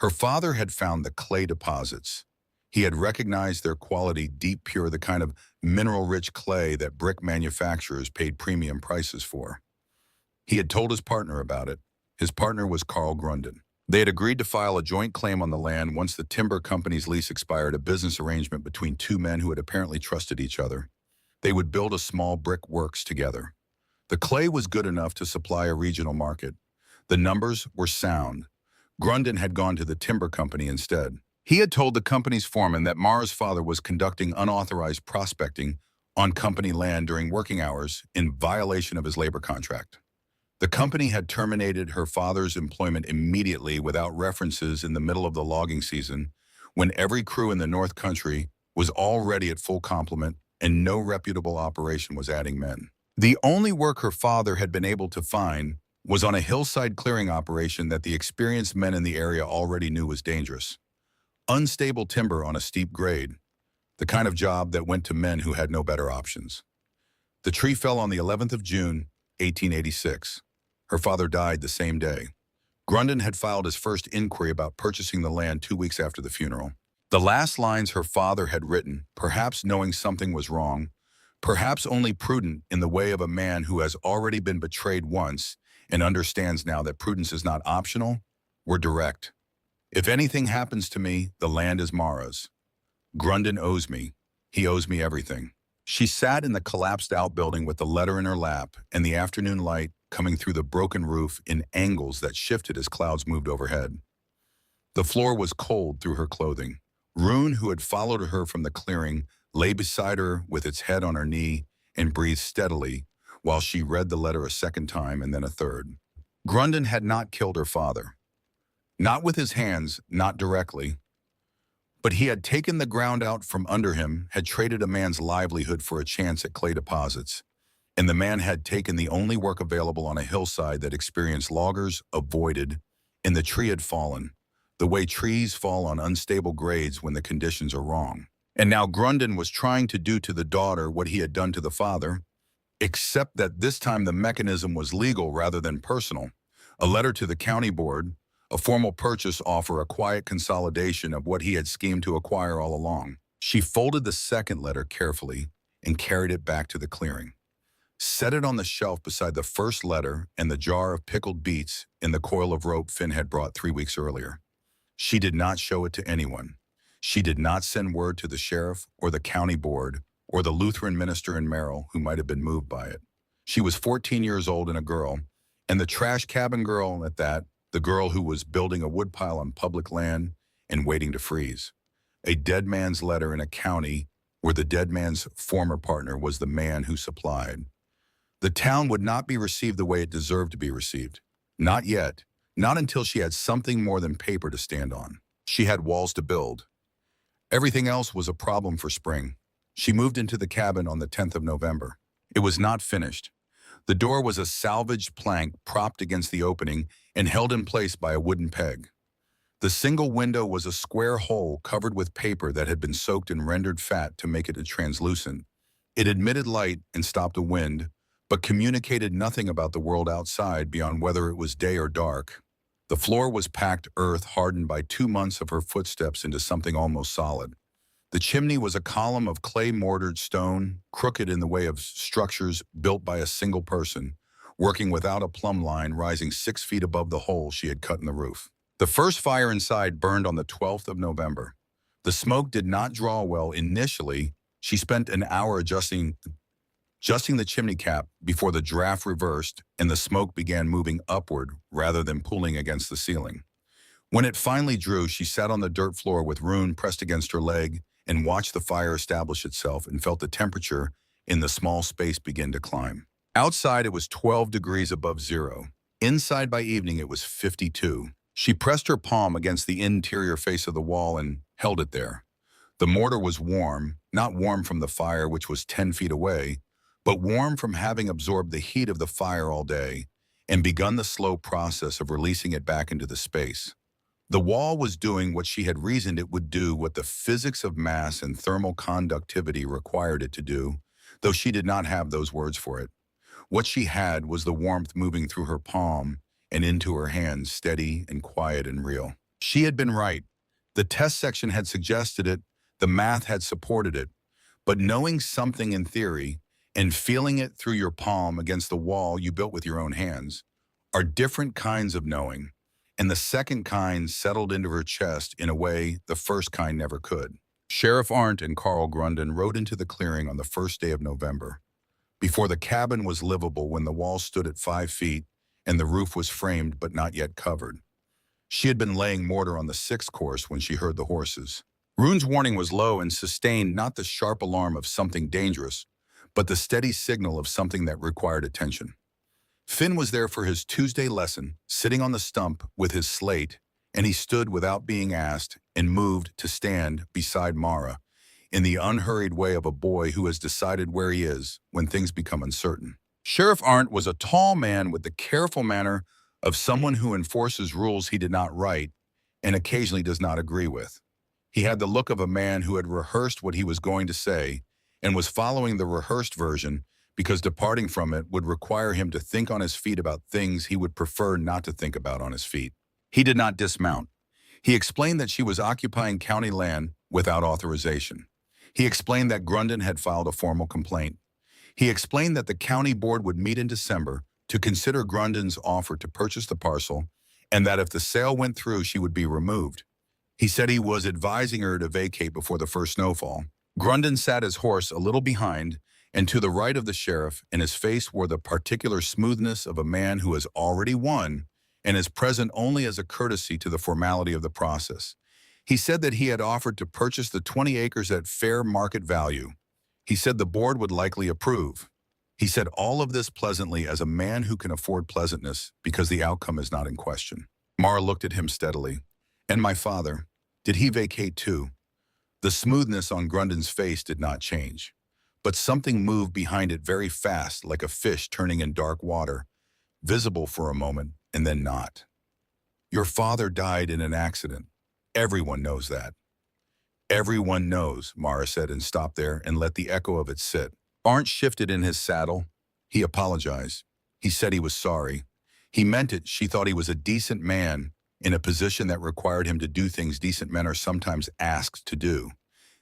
Her father had found the clay deposits. He had recognized their quality, deep, pure, the kind of mineral-rich clay that brick manufacturers paid premium prices for. He had told his partner about it. His partner was Carl Grunden. They had agreed to file a joint claim on the land once the timber company's lease expired, a business arrangement between two men who had apparently trusted each other. They would build a small brick works together. The clay was good enough to supply a regional market. The numbers were sound. Grunden had gone to the timber company instead. He had told the company's foreman that Mara's father was conducting unauthorized prospecting on company land during working hours in violation of his labor contract. The company had terminated her father's employment immediately without references in the middle of the logging season, when every crew in the North Country was already at full complement and no reputable operation was adding men. The only work her father had been able to find was on a hillside clearing operation that the experienced men in the area already knew was dangerous. Unstable timber on a steep grade, the kind of job that went to men who had no better options. The tree fell on the 11th of June, 1886. Her father died the same day. Grunden had filed his first inquiry about purchasing the land 2 weeks after the funeral. The last lines her father had written, perhaps knowing something was wrong, perhaps only prudent in the way of a man who has already been betrayed once and understands now that prudence is not optional, were direct. If anything happens to me, the land is Mara's. Grunden owes me. He owes me everything. She sat in the collapsed outbuilding with the letter in her lap and the afternoon light coming through the broken roof in angles that shifted as clouds moved overhead. The floor was cold through her clothing. Rune, who had followed her from the clearing, lay beside her with its head on her knee and breathed steadily while she read the letter a second time and then a third. Grunden had not killed her father. Not with his hands, not directly. But he had taken the ground out from under him, had traded a man's livelihood for a chance at clay deposits. And the man had taken the only work available on a hillside that experienced loggers avoided, and the tree had fallen, the way trees fall on unstable grades when the conditions are wrong. And now Grunden was trying to do to the daughter what he had done to the father, except that this time the mechanism was legal rather than personal. A letter to the county board, a formal purchase offer, a quiet consolidation of what he had schemed to acquire all along. She folded the second letter carefully and carried it back to the clearing. Set it on the shelf beside the first letter and the jar of pickled beets in the coil of rope Finn had brought 3 weeks earlier. She did not show it to anyone. She did not send word to the sheriff or the county board or the Lutheran minister in Merrill who might have been moved by it. She was 14 years old and a girl, and the trash cabin girl at that, the girl who was building a woodpile on public land and waiting to freeze. A dead man's letter in a county where the dead man's former partner was the man who supplied. The town would not be received the way it deserved to be received. Not yet. Not until she had something more than paper to stand on. She had walls to build. Everything else was a problem for spring. She moved into the cabin on the 10th of November. It was not finished. The door was a salvaged plank propped against the opening and held in place by a wooden peg. The single window was a square hole covered with paper that had been soaked in rendered fat to make it translucent. It admitted light and stopped the wind, but communicated nothing about the world outside beyond whether it was day or dark. The floor was packed earth hardened by 2 months of her footsteps into something almost solid. The chimney was a column of clay-mortared stone, crooked in the way of structures built by a single person, working without a plumb line rising 6 feet above the hole she had cut in the roof. The first fire inside burned on the 12th of November. The smoke did not draw well initially. She spent an hour adjusting the chimney cap before the draft reversed and the smoke began moving upward rather than pulling against the ceiling. When it finally drew, she sat on the dirt floor with Rune pressed against her leg and watched the fire establish itself and felt the temperature in the small space begin to climb. Outside, it was 12 degrees above zero. Inside by evening, it was 52. She pressed her palm against the interior face of the wall and held it there. The mortar was warm, not warm from the fire, which was 10 feet away, but warm from having absorbed the heat of the fire all day and begun the slow process of releasing it back into the space. The wall was doing what she had reasoned it would do, what the physics of mass and thermal conductivity required it to do, though she did not have those words for it. What she had was the warmth moving through her palm and into her hands, steady and quiet and real. She had been right. The test section had suggested it, the math had supported it, but knowing something in theory and feeling it through your palm against the wall you built with your own hands are different kinds of knowing. And the second kind settled into her chest in a way the first kind never could. Sheriff Arndt and Carl Grunden rode into the clearing on the first day of November, before the cabin was livable, when the wall stood at 5 feet and the roof was framed but not yet covered. She had been laying mortar on the 6th course when she heard the horses. Rune's warning was low and sustained, not the sharp alarm of something dangerous, but the steady signal of something that required attention. Finn was there for his Tuesday lesson, sitting on the stump with his slate, and he stood without being asked and moved to stand beside Mara in the unhurried way of a boy who has decided where he is when things become uncertain. Sheriff Arndt was a tall man with the careful manner of someone who enforces rules he did not write and occasionally does not agree with. He had the look of a man who had rehearsed what he was going to say and was following the rehearsed version because departing from it would require him to think on his feet about things he would prefer not to think about on his feet. He did not dismount. He explained that she was occupying county land without authorization. He explained that Grunden had filed a formal complaint. He explained that the county board would meet in December to consider Grunden's offer to purchase the parcel, and that if the sale went through, she would be removed. He said he was advising her to vacate before the first snowfall. Grunden sat his horse a little behind and to the right of the sheriff, and his face wore the particular smoothness of a man who has already won and is present only as a courtesy to the formality of the process. He said that he had offered to purchase the 20 acres at fair market value. He said the board would likely approve. He said all of this pleasantly as a man who can afford pleasantness because the outcome is not in question. Mara looked at him steadily. And my father, did he vacate too? The smoothness on Grunden's face did not change, but something moved behind it very fast, like a fish turning in dark water, visible for a moment and then not. Your father died in an accident. Everyone knows that. Everyone knows, Mara said, and stopped there and let the echo of it sit. Arndt shifted in his saddle. He apologized. He said he was sorry. He meant it. She thought he was a decent man in a position that required him to do things decent men are sometimes asked to do.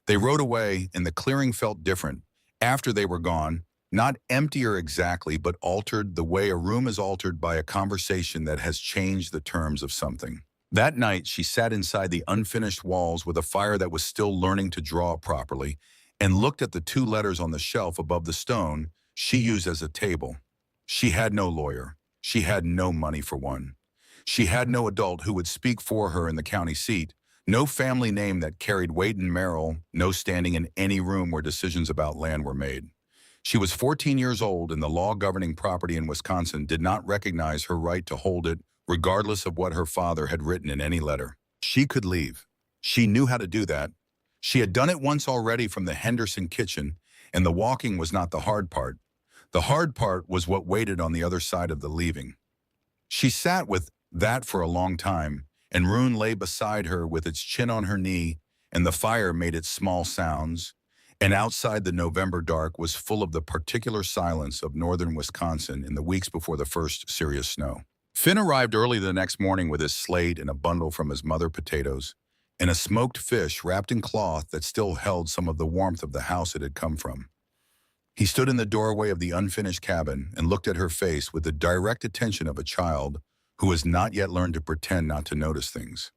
They rode away, and the clearing felt different. After they were gone, not emptier exactly, but altered the way a room is altered by a conversation that has changed the terms of something. That night, she sat inside the unfinished walls with a fire that was still learning to draw properly and looked at the 2 letters on the shelf above the stone she used as a table. She had no lawyer. She had no money for one. She had no adult who would speak for her in the county seat, no family name that carried weight in Merrill, no standing in any room where decisions about land were made. She was 14 years old, and the law governing property in Wisconsin did not recognize her right to hold it, regardless of what her father had written in any letter. She could leave. She knew how to do that. She had done it once already from the Henderson kitchen, and the walking was not the hard part. The hard part was what waited on the other side of the leaving. She sat with that for a long time, and Rune lay beside her with its chin on her knee, and the fire made its small sounds, and outside the November dark was full of the particular silence of northern Wisconsin in the weeks before the first serious snow. Finn arrived early the next morning with his slate and a bundle from his mother potatoes, and a smoked fish wrapped in cloth that still held some of the warmth of the house it had come from. He stood in the doorway of the unfinished cabin and looked at her face with the direct attention of a child who has not yet learned to pretend not to notice things.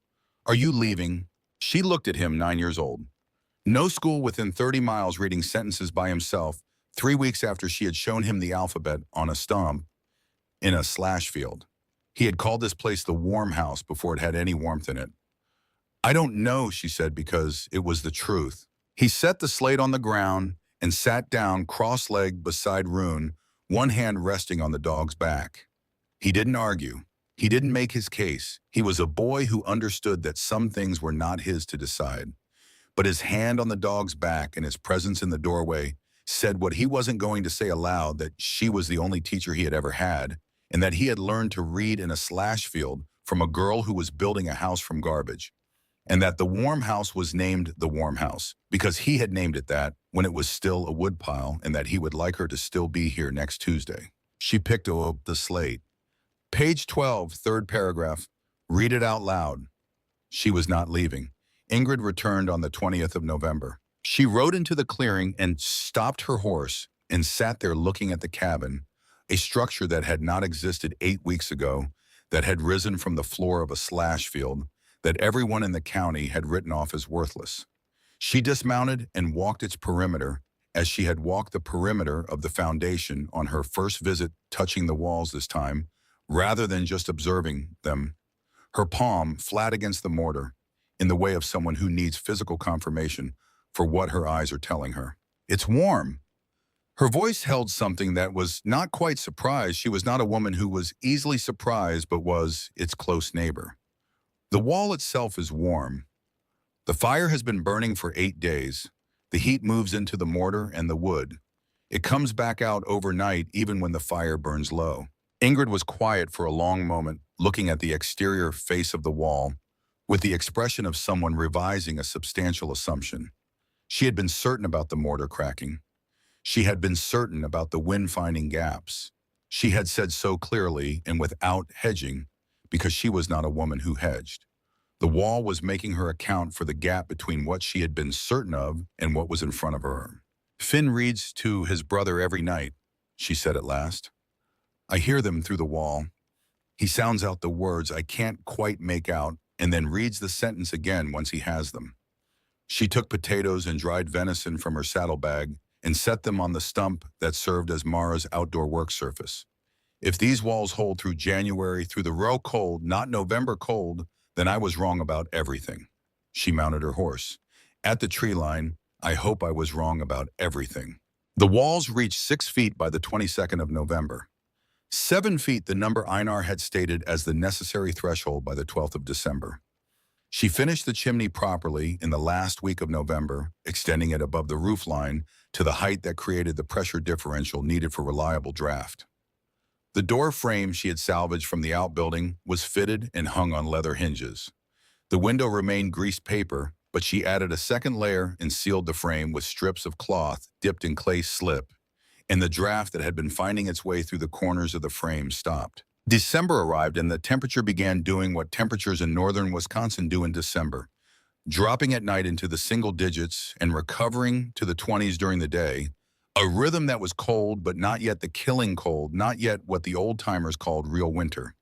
"Are you leaving?" She looked at him, 9 years old. No school within 30 miles, reading sentences by himself 3 weeks after she had shown him the alphabet on a stump in a Slashfield. He had called this place the warm house before it had any warmth in it. "I don't know," she said, because it was the truth. He set the slate on the ground and sat down cross-legged beside Rune, one hand resting on the dog's back. He didn't argue. He didn't make his case. He was a boy who understood that some things were not his to decide. But his hand on the dog's back and his presence in the doorway said what he wasn't going to say aloud, that she was the only teacher he had ever had, and that he had learned to read in a Slashfield from a girl who was building a house from garbage, and that the warm house was named the warm house because he had named it that when it was still a woodpile, and that he would like her to still be here next Tuesday. She picked up the slate. "Page 12, third paragraph. Read it out loud." She was not leaving. Ingrid returned on the 20th of November. She rode into the clearing and stopped her horse and sat there looking at the cabin, a structure that had not existed 8 weeks ago, that had risen from the floor of a Slashfield, that everyone in the county had written off as worthless. She dismounted and walked its perimeter as she had walked the perimeter of the foundation on her first visit, touching the walls this time, rather than just observing them, her palm flat against the mortar, in the way of someone who needs physical confirmation for what her eyes are telling her. "It's warm." Her voice held something that was not quite surprise. She was not a woman who was easily surprised, but was its close neighbor. "The wall itself is warm. The fire has been burning for 8 days. The heat moves into the mortar and the wood. It comes back out overnight even when the fire burns low." Ingrid was quiet for a long moment, looking at the exterior face of the wall, with the expression of someone revising a substantial assumption. She had been certain about the mortar cracking. She had been certain about the wind finding gaps. She had said so clearly and without hedging, because she was not a woman who hedged. The wall was making her account for the gap between what she had been certain of and what was in front of her. "Finn reads to his brother every night," she said at last. "I hear them through the wall. He sounds out the words I can't quite make out, and then reads the sentence again once he has them." She took potatoes and dried venison from her saddlebag and set them on the stump that served as Mara's outdoor work surface. "If these walls hold through January, through the real cold, not November cold, then I was wrong about everything." She mounted her horse. "At the tree line, I hope I was wrong about everything." The walls reached 6 feet by the 22nd of November. 7 feet, the number Einar had stated as the necessary threshold by the 12th of December. She finished the chimney properly in the last week of November, extending it above the roof line to the height that created the pressure differential needed for reliable draft. The door frame she had salvaged from the outbuilding was fitted and hung on leather hinges. The window remained greased paper, but she added a second layer and sealed the frame with strips of cloth dipped in clay slip, and the draft that had been finding its way through the corners of the frame stopped. December arrived, and the temperature began doing what temperatures in northern Wisconsin do in December, dropping at night into the single digits and recovering to the 20s during the day, a rhythm that was cold but not yet the killing cold, not yet what the old-timers called real winter.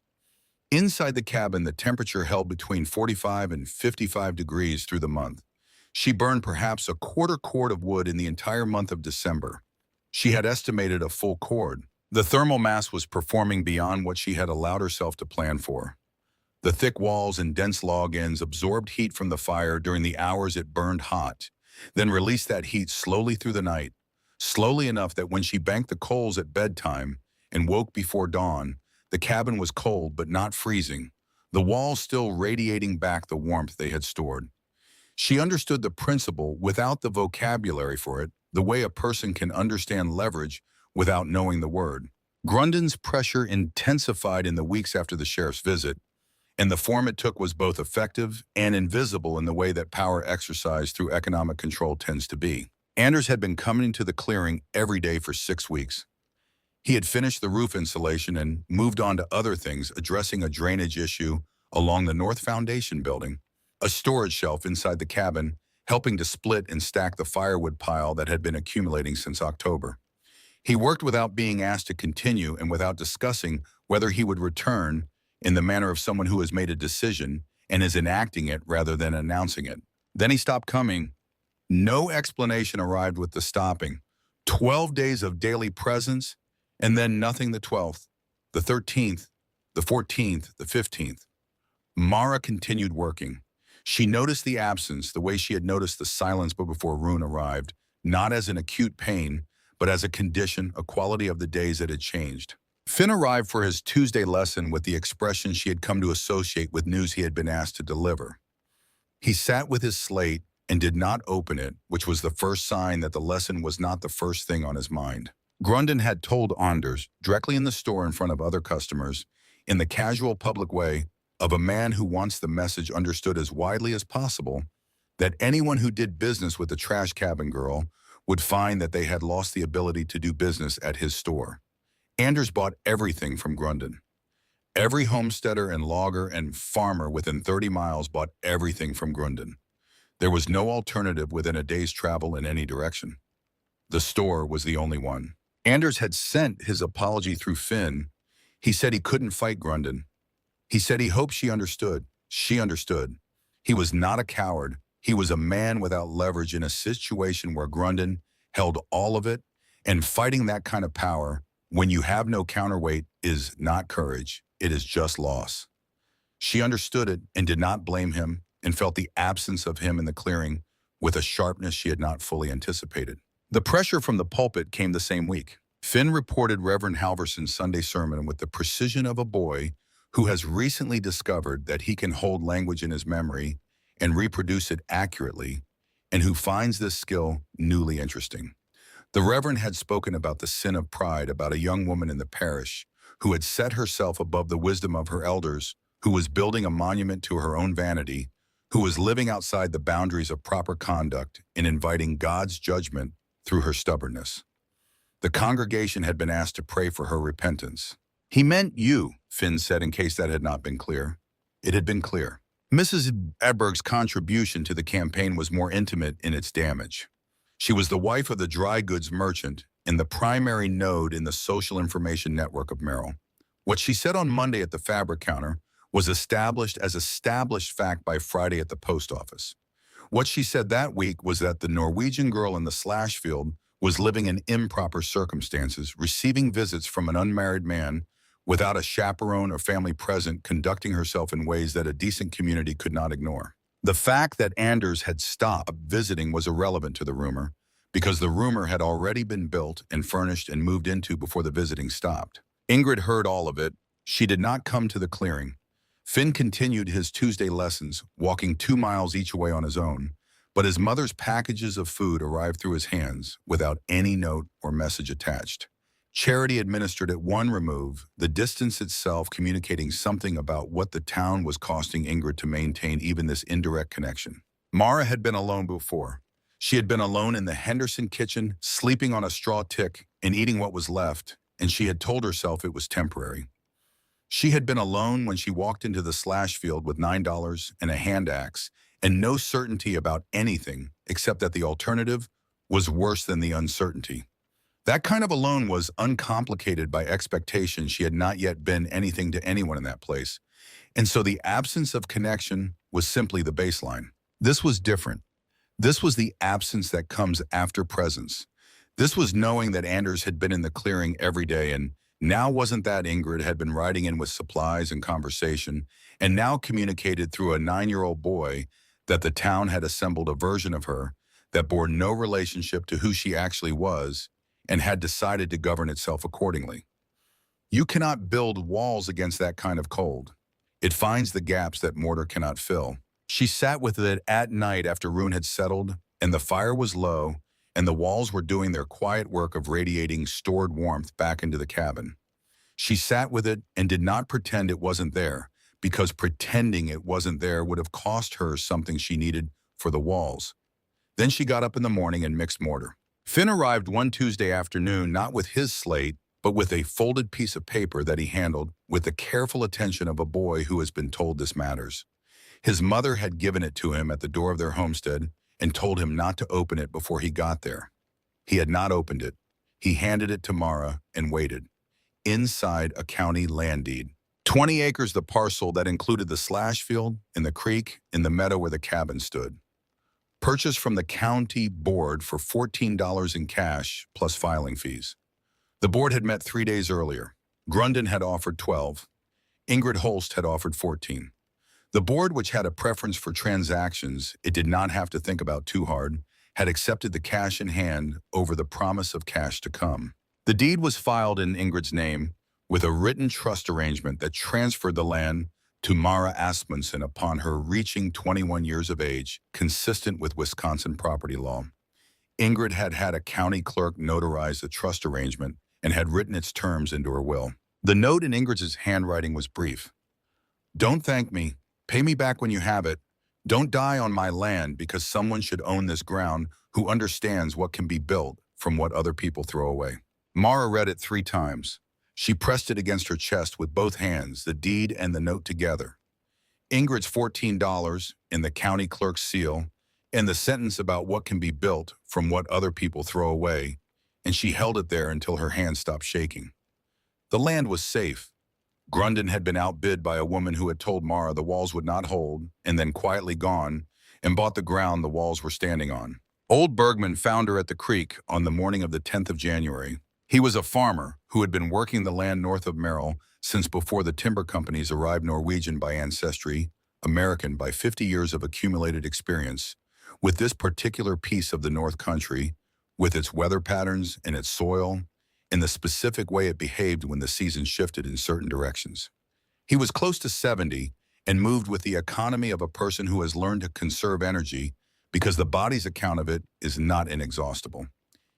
Inside the cabin, the temperature held between 45 and 55 degrees through the month. She burned perhaps a quarter cord of wood in the entire month of December. She had estimated a full cord. The thermal mass was performing beyond what she had allowed herself to plan for. The thick walls and dense log ends absorbed heat from the fire during the hours it burned hot, then released that heat slowly through the night, slowly enough that when she banked the coals at bedtime and woke before dawn, the cabin was cold but not freezing, the walls still radiating back the warmth they had stored. She understood the principle without the vocabulary for it, the way a person can understand leverage without knowing the word. Grunden's pressure intensified in the weeks after the sheriff's visit, and the form it took was both effective and invisible in the way that power exercised through economic control tends to be. Anders had been coming to the clearing every day for 6 weeks. He had finished the roof insulation and moved on to other things, addressing a drainage issue along the north foundation building, a storage shelf inside the cabin, helping to split and stack the firewood pile that had been accumulating since October. He worked without being asked to continue and without discussing whether he would return, in the manner of someone who has made a decision and is enacting it rather than announcing it. Then he stopped coming. No explanation arrived with the stopping. 12 days of daily presence, and then nothing the 12th, the 13th, the 14th, the 15th. Mara continued working. She noticed the absence the way she had noticed the silence before Rune arrived, not as an acute pain, but as a condition, a quality of the days that had changed. Finn arrived for his Tuesday lesson with the expression she had come to associate with news he had been asked to deliver. He sat with his slate and did not open it, which was the first sign that the lesson was not the first thing on his mind. Grunden had told Anders, directly in the store in front of other customers, in the casual public way of a man who wants the message understood as widely as possible, that anyone who did business with the trash cabin girl would find that they had lost the ability to do business at his store. Anders bought everything from Grunden. Every homesteader and logger and farmer within 30 miles bought everything from Grunden. There was no alternative within a day's travel in any direction. The store was the only one. Anders had sent his apology through Finn. He said he couldn't fight Grunden. He said he hoped she understood. She understood. He was not a coward. He was a man without leverage in a situation where Grunden held all of it, and fighting that kind of power when you have no counterweight is not courage, it is just loss. She understood it and did not blame him and felt the absence of him in the clearing with a sharpness she had not fully anticipated. The pressure from the pulpit came the same week. Finn reported Reverend Halverson's Sunday sermon with the precision of a boy who has recently discovered that he can hold language in his memory and reproduce it accurately, and who finds this skill newly interesting. The Reverend had spoken about the sin of pride, about a young woman in the parish who had set herself above the wisdom of her elders, who was building a monument to her own vanity, who was living outside the boundaries of proper conduct and inviting God's judgment through her stubbornness. The congregation had been asked to pray for her repentance. He meant you, Finn said, in case that had not been clear. It had been clear. Mrs. Edberg's contribution to the campaign was more intimate in its damage. She was the wife of the dry goods merchant and the primary node in the social information network of Merrill. What she said on Monday at the fabric counter was established as established fact by Friday at the post office. What she said that week was that the Norwegian girl in the Slashfield was living in improper circumstances, receiving visits from an unmarried man without a chaperone or family present, conducting herself in ways that a decent community could not ignore. The fact that Anders had stopped visiting was irrelevant to the rumor, because the rumor had already been built and furnished and moved into before the visiting stopped. Ingrid heard all of it. She did not come to the clearing. Finn continued his Tuesday lessons, walking 2 miles each way on his own, but his mother's packages of food arrived through his hands without any note or message attached. Charity administered at one remove, the distance itself communicating something about what the town was costing Ingrid to maintain even this indirect connection. Mara had been alone before. She had been alone in the Henderson kitchen, sleeping on a straw tick and eating what was left, and she had told herself it was temporary. She had been alone when she walked into the Slashfield with $9 and a hand axe, and no certainty about anything except that the alternative was worse than the uncertainty. That kind of alone was uncomplicated by expectation. She had not yet been anything to anyone in that place, and so the absence of connection was simply the baseline. This was different. This was the absence that comes after presence. This was knowing that Anders had been in the clearing every day, and now wasn't that Ingrid had been riding in with supplies and conversation, and now communicated through a 9-year-old boy that the town had assembled a version of her that bore no relationship to who she actually was, and had decided to govern itself accordingly. You cannot build walls against that kind of cold. It finds the gaps that mortar cannot fill. She sat with it at night after Rune had settled, and the fire was low, and the walls were doing their quiet work of radiating stored warmth back into the cabin. She sat with it and did not pretend it wasn't there, because pretending it wasn't there would have cost her something she needed for the walls. Then she got up in the morning and mixed mortar. Finn arrived one Tuesday afternoon not with his slate, but with a folded piece of paper that he handled with the careful attention of a boy who has been told this matters. His mother had given it to him at the door of their homestead and told him not to open it before he got there. He had not opened it. He handed it to Mara and waited. Inside a county land deed. 20 acres the parcel that included the Slashfield and the creek in the meadow where the cabin stood. Purchased from the county board for $14 in cash plus filing fees. The board had met 3 days earlier. Grunden had offered 12. Ingrid Holst had offered 14. The board, which had a preference for transactions it did not have to think about too hard, had accepted the cash in hand over the promise of cash to come. The deed was filed in Ingrid's name with a written trust arrangement that transferred the land to Mara Asmundsen upon her reaching 21 years of age, consistent with Wisconsin property law. Ingrid had had a county clerk notarize the trust arrangement and had written its terms into her will. The note in Ingrid's handwriting was brief. "Don't thank me. Pay me back when you have it. Don't die on my land because someone should own this ground who understands what can be built from what other people throw away." Mara read it 3 times. She pressed it against her chest with both hands, the deed and the note together. Ingrid's $14 and the county clerk's seal, and the sentence about what can be built from what other people throw away, and she held it there until her hand stopped shaking. The land was safe. Grunden had been outbid by a woman who had told Mara the walls would not hold, and then quietly gone, and bought the ground the walls were standing on. Old Bergman found her at the creek on the morning of the 10th of January. He was a farmer who had been working the land north of Merrill since before the timber companies arrived, Norwegian by ancestry, American by 50 years of accumulated experience, with this particular piece of the North Country, with its weather patterns and its soil, and the specific way it behaved when the season shifted in certain directions. He was close to 70 and moved with the economy of a person who has learned to conserve energy because the body's account of it is not inexhaustible.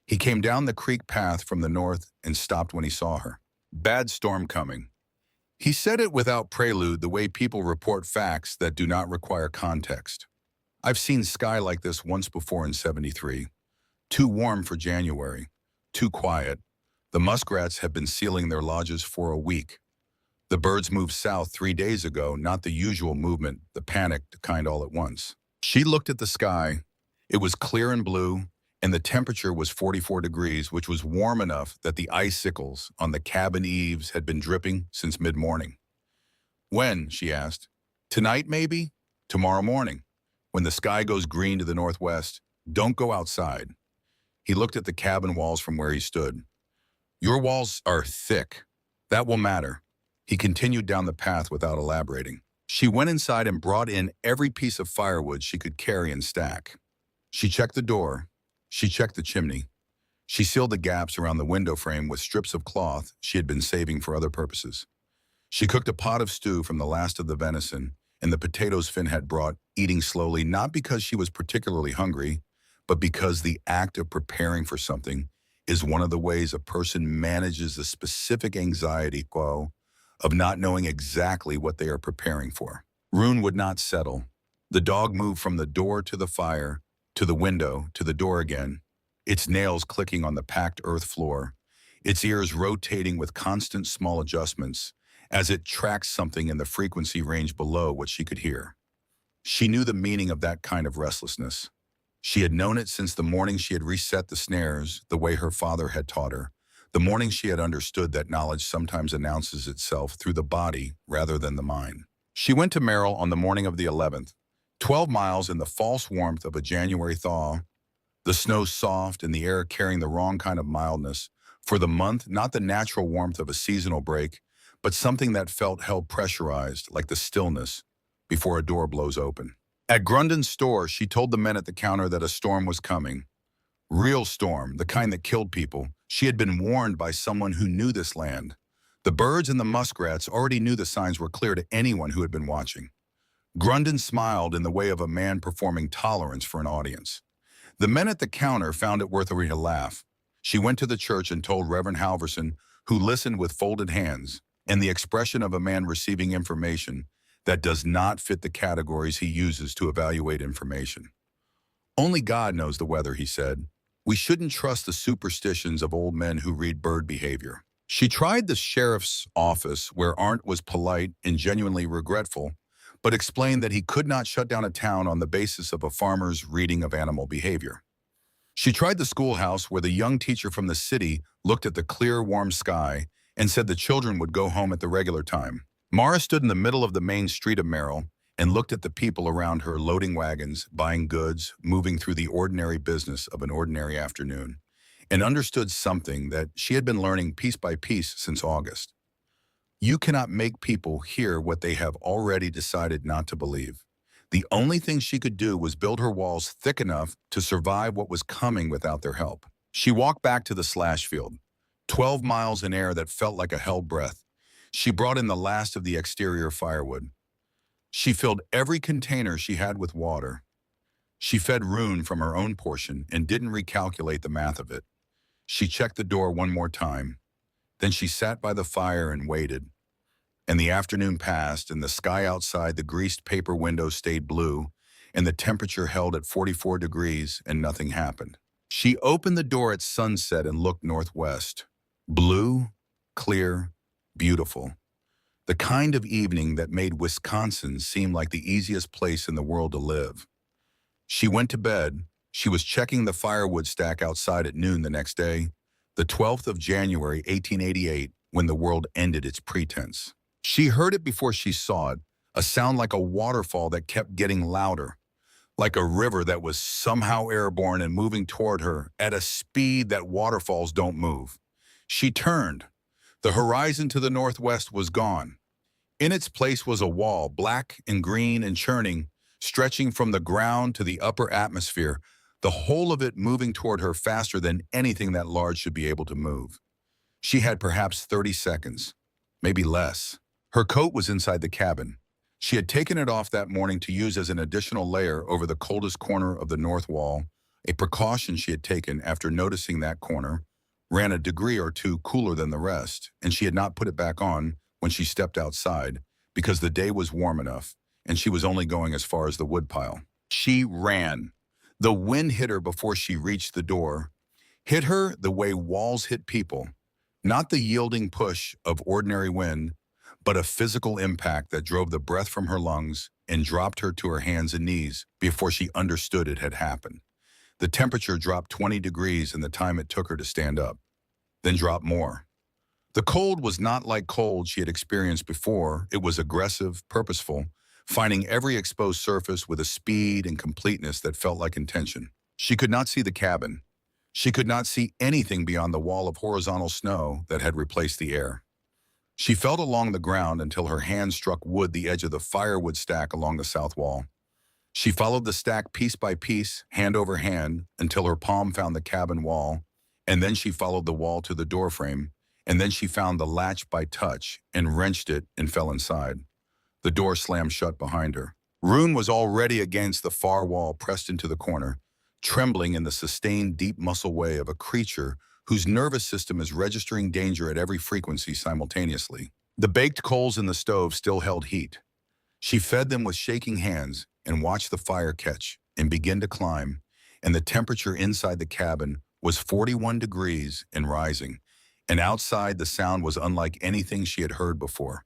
He came down the creek path from the north and stopped when he saw her. Bad storm coming. He said it without prelude, the way people report facts that do not require context. I've seen sky like this once before in '73. Too warm for January. Too quiet. The muskrats have been sealing their lodges for a week. The birds moved south 3 days ago, not the usual movement, the panicked kind all at once. She looked at the sky. It was clear and blue, and the temperature was 44 degrees, which was warm enough that the icicles on the cabin eaves had been dripping since mid-morning. "When?" she asked. "Tonight, maybe? Tomorrow morning. When the sky goes green to the northwest, don't go outside." He looked at the cabin walls from where he stood. "Your walls are thick. That will matter." He continued down the path without elaborating. She went inside and brought in every piece of firewood she could carry and stack. She checked the door. She checked the chimney. She sealed the gaps around the window frame with strips of cloth she had been saving for other purposes. She cooked a pot of stew from the last of the venison and the potatoes Finn had brought, eating slowly, not because she was particularly hungry, but because the act of preparing for something is one of the ways a person manages the specific anxiety of not knowing exactly what they are preparing for. Rune would not settle. The dog moved from the door to the fire, to the window, to the door again, its nails clicking on the packed earth floor, its ears rotating with constant small adjustments as it tracked something in the frequency range below what she could hear. She knew the meaning of that kind of restlessness. She had known it since the morning she had reset the snares the way her father had taught her, the morning she had understood that knowledge sometimes announces itself through the body rather than the mind. She went to Merrill on the morning of the 11th, 12 miles in the false warmth of a January thaw, the snow soft and the air carrying the wrong kind of mildness, for the month, not the natural warmth of a seasonal break, but something that felt held pressurized, like the stillness before a door blows open. At Grunden's store, she told the men at the counter that a storm was coming. Real storm, the kind that killed people. She had been warned by someone who knew this land. The birds and the muskrats already knew the signs were clear to anyone who had been watching. Grunden smiled in the way of a man performing tolerance for an audience. The men at the counter found it worth a to laugh. She went to the church and told Reverend Halverson, who listened with folded hands, and the expression of a man receiving information that does not fit the categories he uses to evaluate information. Only God knows the weather, he said. We shouldn't trust the superstitions of old men who read bird behavior. She tried the sheriff's office, where Arndt was polite and genuinely regretful, but explained that he could not shut down a town on the basis of a farmer's reading of animal behavior. She tried the schoolhouse, where the young teacher from the city looked at the clear, warm sky and said the children would go home at the regular time. Mara stood in the middle of the main street of Merrill and looked at the people around her, loading wagons, buying goods, moving through the ordinary business of an ordinary afternoon, and understood something that she had been learning piece by piece since August. You cannot make people hear what they have already decided not to believe. The only thing she could do was build her walls thick enough to survive what was coming without their help. She walked back to the Slashfield, 12 miles in air that felt like a held breath. She brought in the last of the exterior firewood. She filled every container she had with water. She fed Rune from her own portion and didn't recalculate the math of it. She checked the door one more time. Then she sat by the fire and waited. And the afternoon passed, and the sky outside the greased paper window stayed blue, and the temperature held at 44 degrees, and nothing happened. She opened the door at sunset and looked northwest. Blue, clear, beautiful. The kind of evening that made Wisconsin seem like the easiest place in the world to live. She went to bed. She was checking the firewood stack outside at noon the next day, the 12th of January, 1888, when the world ended its pretense. She heard it before she saw it, a sound like a waterfall that kept getting louder, like a river that was somehow airborne and moving toward her at a speed that waterfalls don't move. She turned. The horizon to the northwest was gone. In its place was a wall, black and green and churning, stretching from the ground to the upper atmosphere, the whole of it moving toward her faster than anything that large should be able to move. She had perhaps 30 seconds, maybe less. Her coat was inside the cabin. She had taken it off that morning to use as an additional layer over the coldest corner of the north wall, a precaution she had taken after noticing that corner ran a degree or two cooler than the rest, and she had not put it back on when she stepped outside because the day was warm enough and she was only going as far as the woodpile. She ran. The wind hit her before she reached the door, hit her the way walls hit people, not the yielding push of ordinary wind, but a physical impact that drove the breath from her lungs and dropped her to her hands and knees before she understood it had happened. The temperature dropped 20 degrees in the time it took her to stand up, then dropped more. The cold was not like cold she had experienced before. It was aggressive, purposeful, finding every exposed surface with a speed and completeness that felt like intention. She could not see the cabin. She could not see anything beyond the wall of horizontal snow that had replaced the air. She felt along the ground until her hand struck wood, the edge of the firewood stack along the south wall. She followed the stack piece by piece, hand over hand, until her palm found the cabin wall, and then she followed the wall to the doorframe, and then she found the latch by touch and wrenched it and fell inside. The door slammed shut behind her. Rune was already against the far wall, pressed into the corner, trembling in the sustained deep muscle way of a creature whose nervous system is registering danger at every frequency simultaneously. The baked coals in the stove still held heat. She fed them with shaking hands and watched the fire catch and begin to climb, and the temperature inside the cabin was 41 degrees and rising, and outside the sound was unlike anything she had heard before.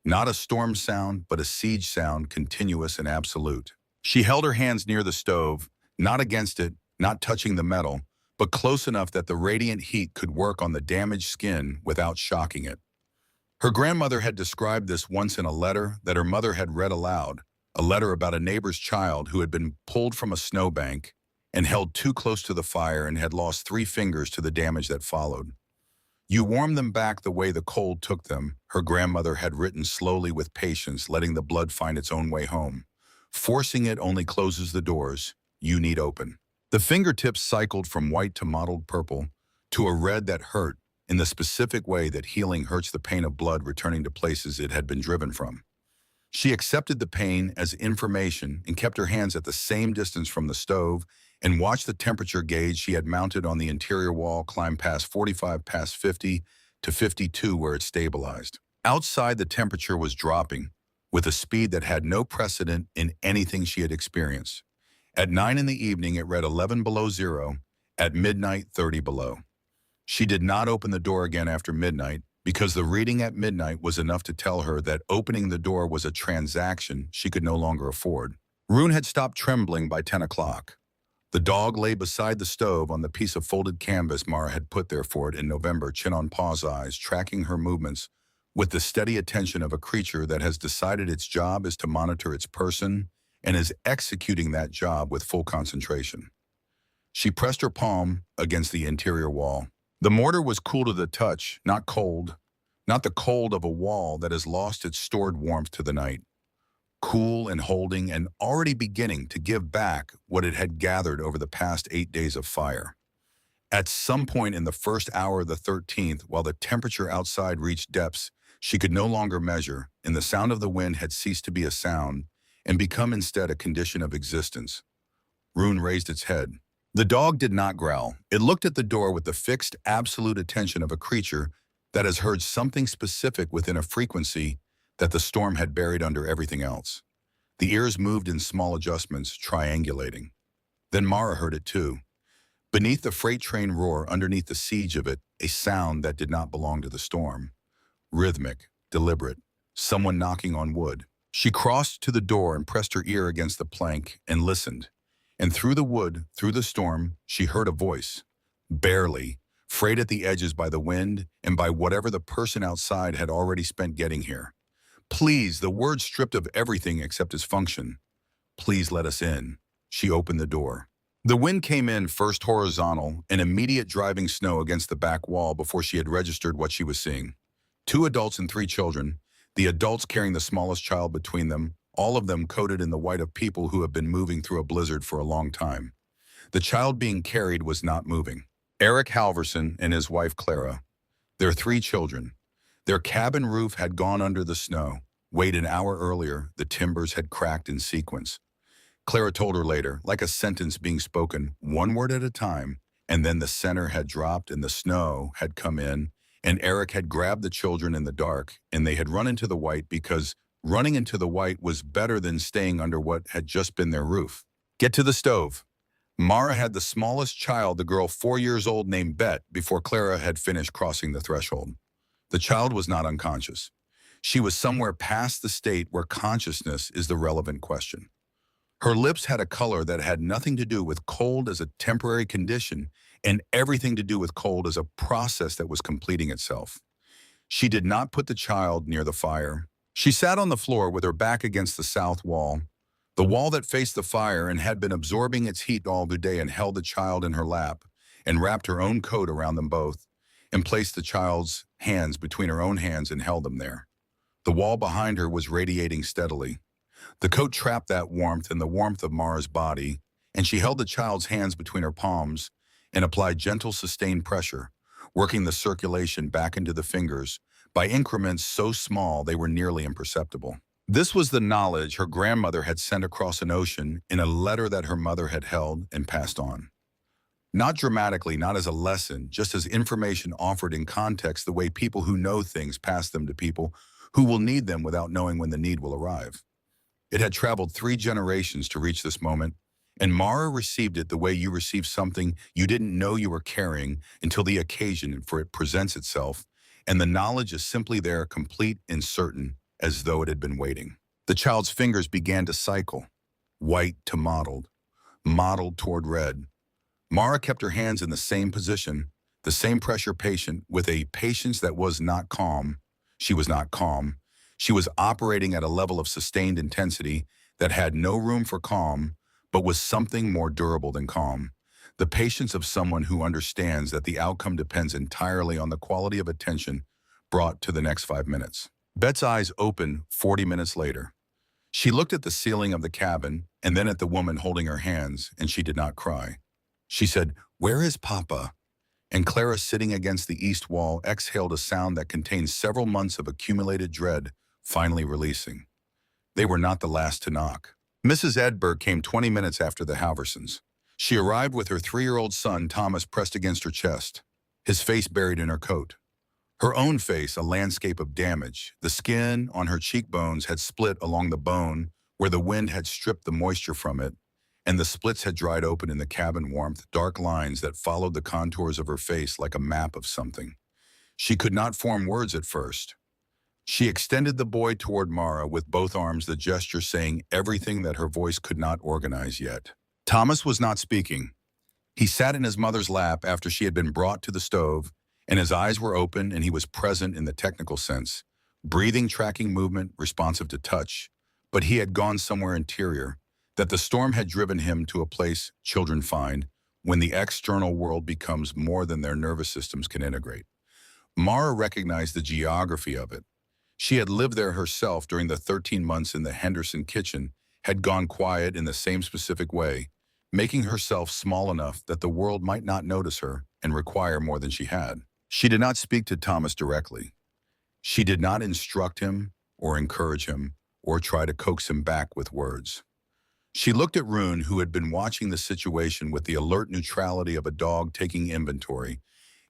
Not a storm sound, but a siege sound, continuous and absolute. She held her hands near the stove, not against it, not touching the metal, but close enough that the radiant heat could work on the damaged skin without shocking it. Her grandmother had described this once in a letter that her mother had read aloud, a letter about a neighbor's child who had been pulled from a snowbank and held too close to the fire and had lost 3 fingers to the damage that followed. You warm them back the way the cold took them, her grandmother had written slowly with patience, letting the blood find its own way home. Forcing it only closes the doors you need open. The fingertips cycled from white to mottled purple to a red that hurt in the specific way that healing hurts the pain of blood returning to places it had been driven from. She accepted the pain as information and kept her hands at the same distance from the stove and watched the temperature gauge she had mounted on the interior wall climb past 45 past 50 to 52 where it stabilized. Outside, the temperature was dropping with a speed that had no precedent in anything she had experienced. At 9 in the evening, it read 11 below zero. At midnight, 30 below. She did not open the door again after midnight because the reading at midnight was enough to tell her that opening the door was a transaction she could no longer afford. Rune had stopped trembling by 10 o'clock. The dog lay beside the stove on the piece of folded canvas Mara had put there for it in November, chin on paw's eyes, tracking her movements with the steady attention of a creature that has decided its job is to monitor its person and is executing that job with full concentration. She pressed her palm against the interior wall. The mortar was cool to the touch, not cold, not the cold of a wall that has lost its stored warmth to the night. Cool and holding and already beginning to give back what it had gathered over the past 8 days of fire. At some point in the first hour of the 13th, while the temperature outside reached depths she could no longer measure, and the sound of the wind had ceased to be a sound and become instead a condition of existence, Rune raised its head. The dog did not growl. It looked at the door with the fixed, absolute attention of a creature that has heard something specific within a frequency that the storm had buried under everything else. The ears moved in small adjustments, triangulating. Then Mara heard it too. Beneath the freight train roar, underneath the siege of it, a sound that did not belong to the storm. Rhythmic, deliberate, someone knocking on wood. She crossed to the door and pressed her ear against the plank and listened. And through the wood, through the storm, she heard a voice. Barely, frayed at the edges by the wind and by whatever the person outside had already spent getting here. Please, the word stripped of everything except its function. Please let us in. She opened the door. The wind came in first horizontal, an immediate driving snow against the back wall before she had registered what she was seeing. 2 adults and 3 children, the adults carrying the smallest child between them, all of them coated in the white of people who have been moving through a blizzard for a long time. The child being carried was not moving. Eric Halverson and his wife Clara. Their 3 children. Their cabin roof had gone under the snow. Wait, an hour earlier, the timbers had cracked in sequence. Clara told her later, like a sentence being spoken, one word at a time, and then the center had dropped and the snow had come in, and Eric had grabbed the children in the dark, and they had run into the white because running into the white was better than staying under what had just been their roof. Get to the stove. Mara had the smallest child, the girl 4 years old named Bet, before Clara had finished crossing the threshold. The child was not unconscious. She was somewhere past the state where consciousness is the relevant question. Her lips had a color that had nothing to do with cold as a temporary condition and everything to do with cold as a process that was completing itself. She did not put the child near the fire. She sat on the floor with her back against the south wall, the wall that faced the fire and had been absorbing its heat all the day, and held the child in her lap and wrapped her own coat around them both and placed the child's hands between her own hands and held them there. The wall behind her was radiating steadily. The coat trapped that warmth and the warmth of Mara's body, and she held the child's hands between her palms and applied gentle, sustained pressure, working the circulation back into the fingers by increments so small they were nearly imperceptible. This was the knowledge her grandmother had sent across an ocean in a letter that her mother had held and passed on. Not dramatically, not as a lesson, just as information offered in context, the way people who know things pass them to people who will need them without knowing when the need will arrive. It had traveled 3 generations to reach this moment, and Mara received it the way you receive something you didn't know you were carrying until the occasion for it presents itself, and the knowledge is simply there, complete and certain, as though it had been waiting. The child's fingers began to cycle, white to mottled, mottled toward red. Mara kept her hands in the same position, the same pressure patient, with a patience that was not calm. She was not calm. She was operating at a level of sustained intensity that had no room for calm, but was something more durable than calm. The patience of someone who understands that the outcome depends entirely on the quality of attention brought to the next 5 minutes. Bet's eyes opened 40 minutes later. She looked at the ceiling of the cabin and then at the woman holding her hands, and she did not cry. She said, "Where is Papa?" And Clara, sitting against the east wall, exhaled a sound that contained several months of accumulated dread, finally releasing. They were not the last to knock. Mrs. Edberg came 20 minutes after the Halversons. She arrived with her 3-year-old son, Thomas, pressed against her chest, his face buried in her coat. Her own face, a landscape of damage. The skin on her cheekbones had split along the bone where the wind had stripped the moisture from it, and the splits had dried open in the cabin warmth, dark lines that followed the contours of her face like a map of something. She could not form words at first. She extended the boy toward Mara with both arms, the gesture saying everything that her voice could not organize yet. Thomas was not speaking. He sat in his mother's lap after she had been brought to the stove, and his eyes were open and he was present in the technical sense, breathing, tracking movement, responsive to touch. But he had gone somewhere interior, that the storm had driven him to a place children find when the external world becomes more than their nervous systems can integrate. Mara recognized the geography of it. She had lived there herself during the 13 months in the Henderson kitchen, had gone quiet in the same specific way, making herself small enough that the world might not notice her and require more than she had. She did not speak to Thomas directly. She did not instruct him or encourage him or try to coax him back with words. She looked at Rune, who had been watching the situation with the alert neutrality of a dog taking inventory,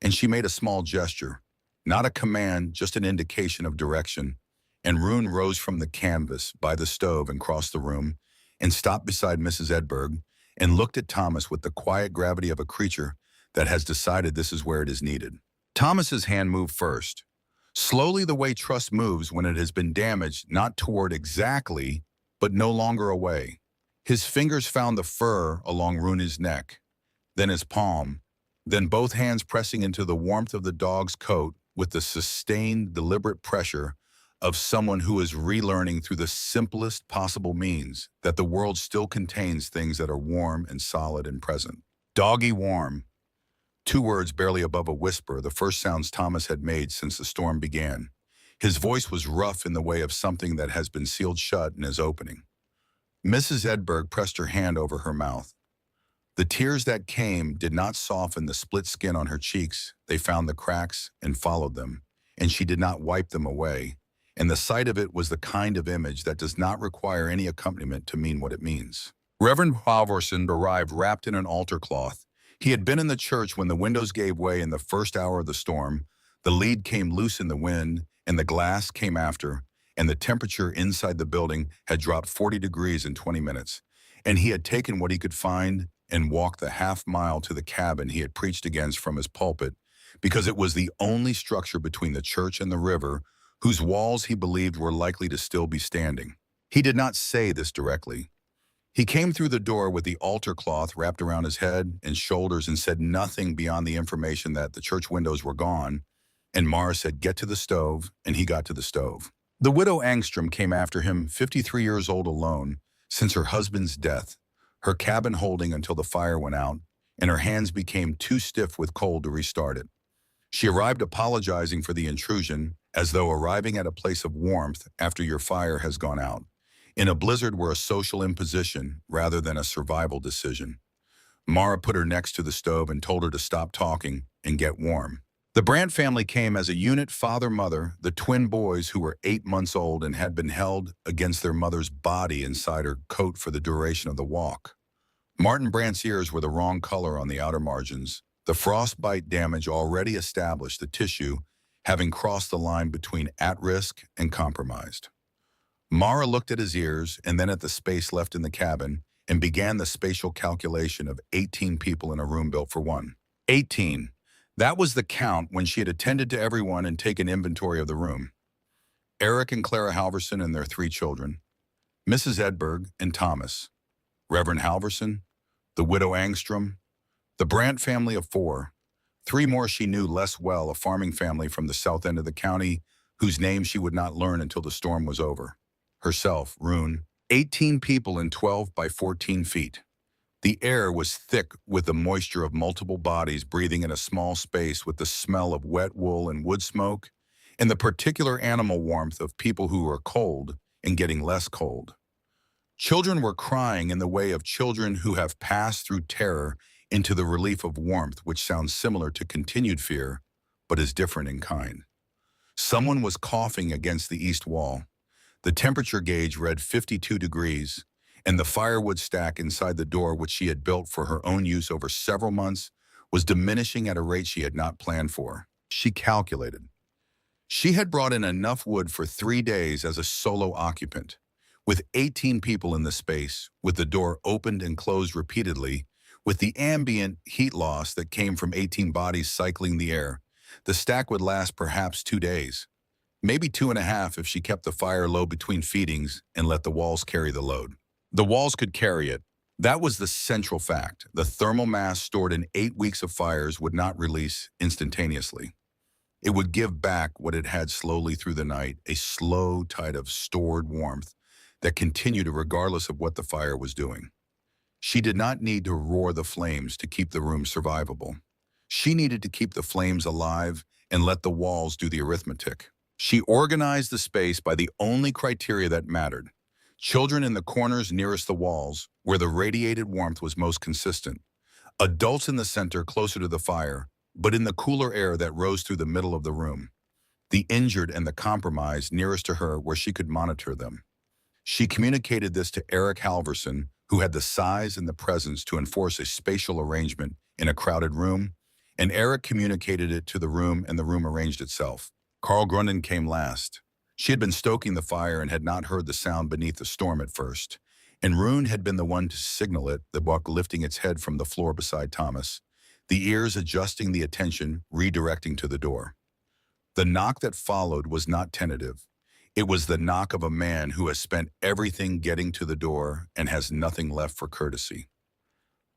and she made a small gesture, not a command, just an indication of direction, and Rune rose from the canvas by the stove and crossed the room and stopped beside Mrs. Edberg and looked at Thomas with the quiet gravity of a creature that has decided this is where it is needed. Thomas's hand moved first, slowly the way trust moves when it has been damaged, not toward exactly, but no longer away. His fingers found the fur along Rune's neck, then his palm, then both hands pressing into the warmth of the dog's coat with the sustained, deliberate pressure of someone who is relearning through the simplest possible means that the world still contains things that are warm and solid and present. Doggy warm. 2 words barely above a whisper, the first sounds Thomas had made since the storm began. His voice was rough in the way of something that has been sealed shut in his opening. Mrs. Edberg pressed her hand over her mouth. The tears that came did not soften the split skin on her cheeks. They found the cracks and followed them, and she did not wipe them away. And the sight of it was the kind of image that does not require any accompaniment to mean what it means. Reverend Halvorsen arrived wrapped in an altar cloth. He had been in the church when the windows gave way in the first hour of the storm. The lead came loose in the wind, and the glass came after, and the temperature inside the building had dropped 40 degrees in 20 minutes. And he had taken what he could find and walked the half-mile to the cabin he had preached against from his pulpit, because it was the only structure between the church and the river whose walls he believed were likely to still be standing. He did not say this directly. He came through the door with the altar cloth wrapped around his head and shoulders and said nothing beyond the information that the church windows were gone, and Mara said, "Get to the stove," and he got to the stove. The widow Angstrom came after him, 53 years old, alone, since her husband's death, her cabin holding until the fire went out, and her hands became too stiff with cold to restart it. She arrived apologizing for the intrusion, as though arriving at a place of warmth after your fire has gone out, in a blizzard were a social imposition rather than a survival decision. Mara put her next to the stove and told her to stop talking and get warm. The Brandt family came as a unit, father, mother, the twin boys who were 8 months old and had been held against their mother's body inside her coat for the duration of the walk. Martin Brandt's ears were the wrong color on the outer margins, the frostbite damage already established, the tissue having crossed the line between at-risk and compromised. Mara looked at his ears and then at the space left in the cabin and began the spatial calculation of 18 people in a room built for one. 18. That was the count when she had attended to everyone and taken inventory of the room. Eric and Clara Halvorsen and their 3 children, Mrs. Edberg and Thomas, Reverend Halvorsen, the widow Angstrom, the Brandt family of 4, 3 more she knew less well, a farming family from the south end of the county whose name she would not learn until the storm was over. Herself, Rune, 18 people in 12 by 14 feet. The air was thick with the moisture of multiple bodies breathing in a small space with the smell of wet wool and wood smoke, and the particular animal warmth of people who were cold and getting less cold. Children were crying in the way of children who have passed through terror into the relief of warmth, which sounds similar to continued fear, but is different in kind. Someone was coughing against the east wall. The temperature gauge read 52 degrees, and the firewood stack inside the door, which she had built for her own use over several months, was diminishing at a rate she had not planned for. She calculated. She had brought in enough wood for 3 days as a solo occupant. With 18 people in the space, with the door opened and closed repeatedly, with the ambient heat loss that came from 18 bodies cycling the air, the stack would last perhaps 2 days. Maybe 2.5 if she kept the fire low between feedings and let the walls carry the load. The walls could carry it. That was the central fact. The thermal mass stored in 8 weeks of fires would not release instantaneously. It would give back what it had slowly through the night, a slow tide of stored warmth that continued regardless of what the fire was doing. She did not need to roar the flames to keep the room survivable. She needed to keep the flames alive and let the walls do the arithmetic. She organized the space by the only criteria that mattered. Children in the corners nearest the walls, where the radiated warmth was most consistent. Adults in the center closer to the fire, but in the cooler air that rose through the middle of the room. The injured and the compromised nearest to her where she could monitor them. She communicated this to Eric Halverson, who had the size and the presence to enforce a spatial arrangement in a crowded room, and Eric communicated it to the room, and the room arranged itself. Carl Grunden came last. She had been stoking the fire and had not heard the sound beneath the storm at first, and Rune had been the one to signal it, the buck lifting its head from the floor beside Thomas, the ears adjusting the attention, redirecting to the door. The knock that followed was not tentative. It was the knock of a man who has spent everything getting to the door and has nothing left for courtesy.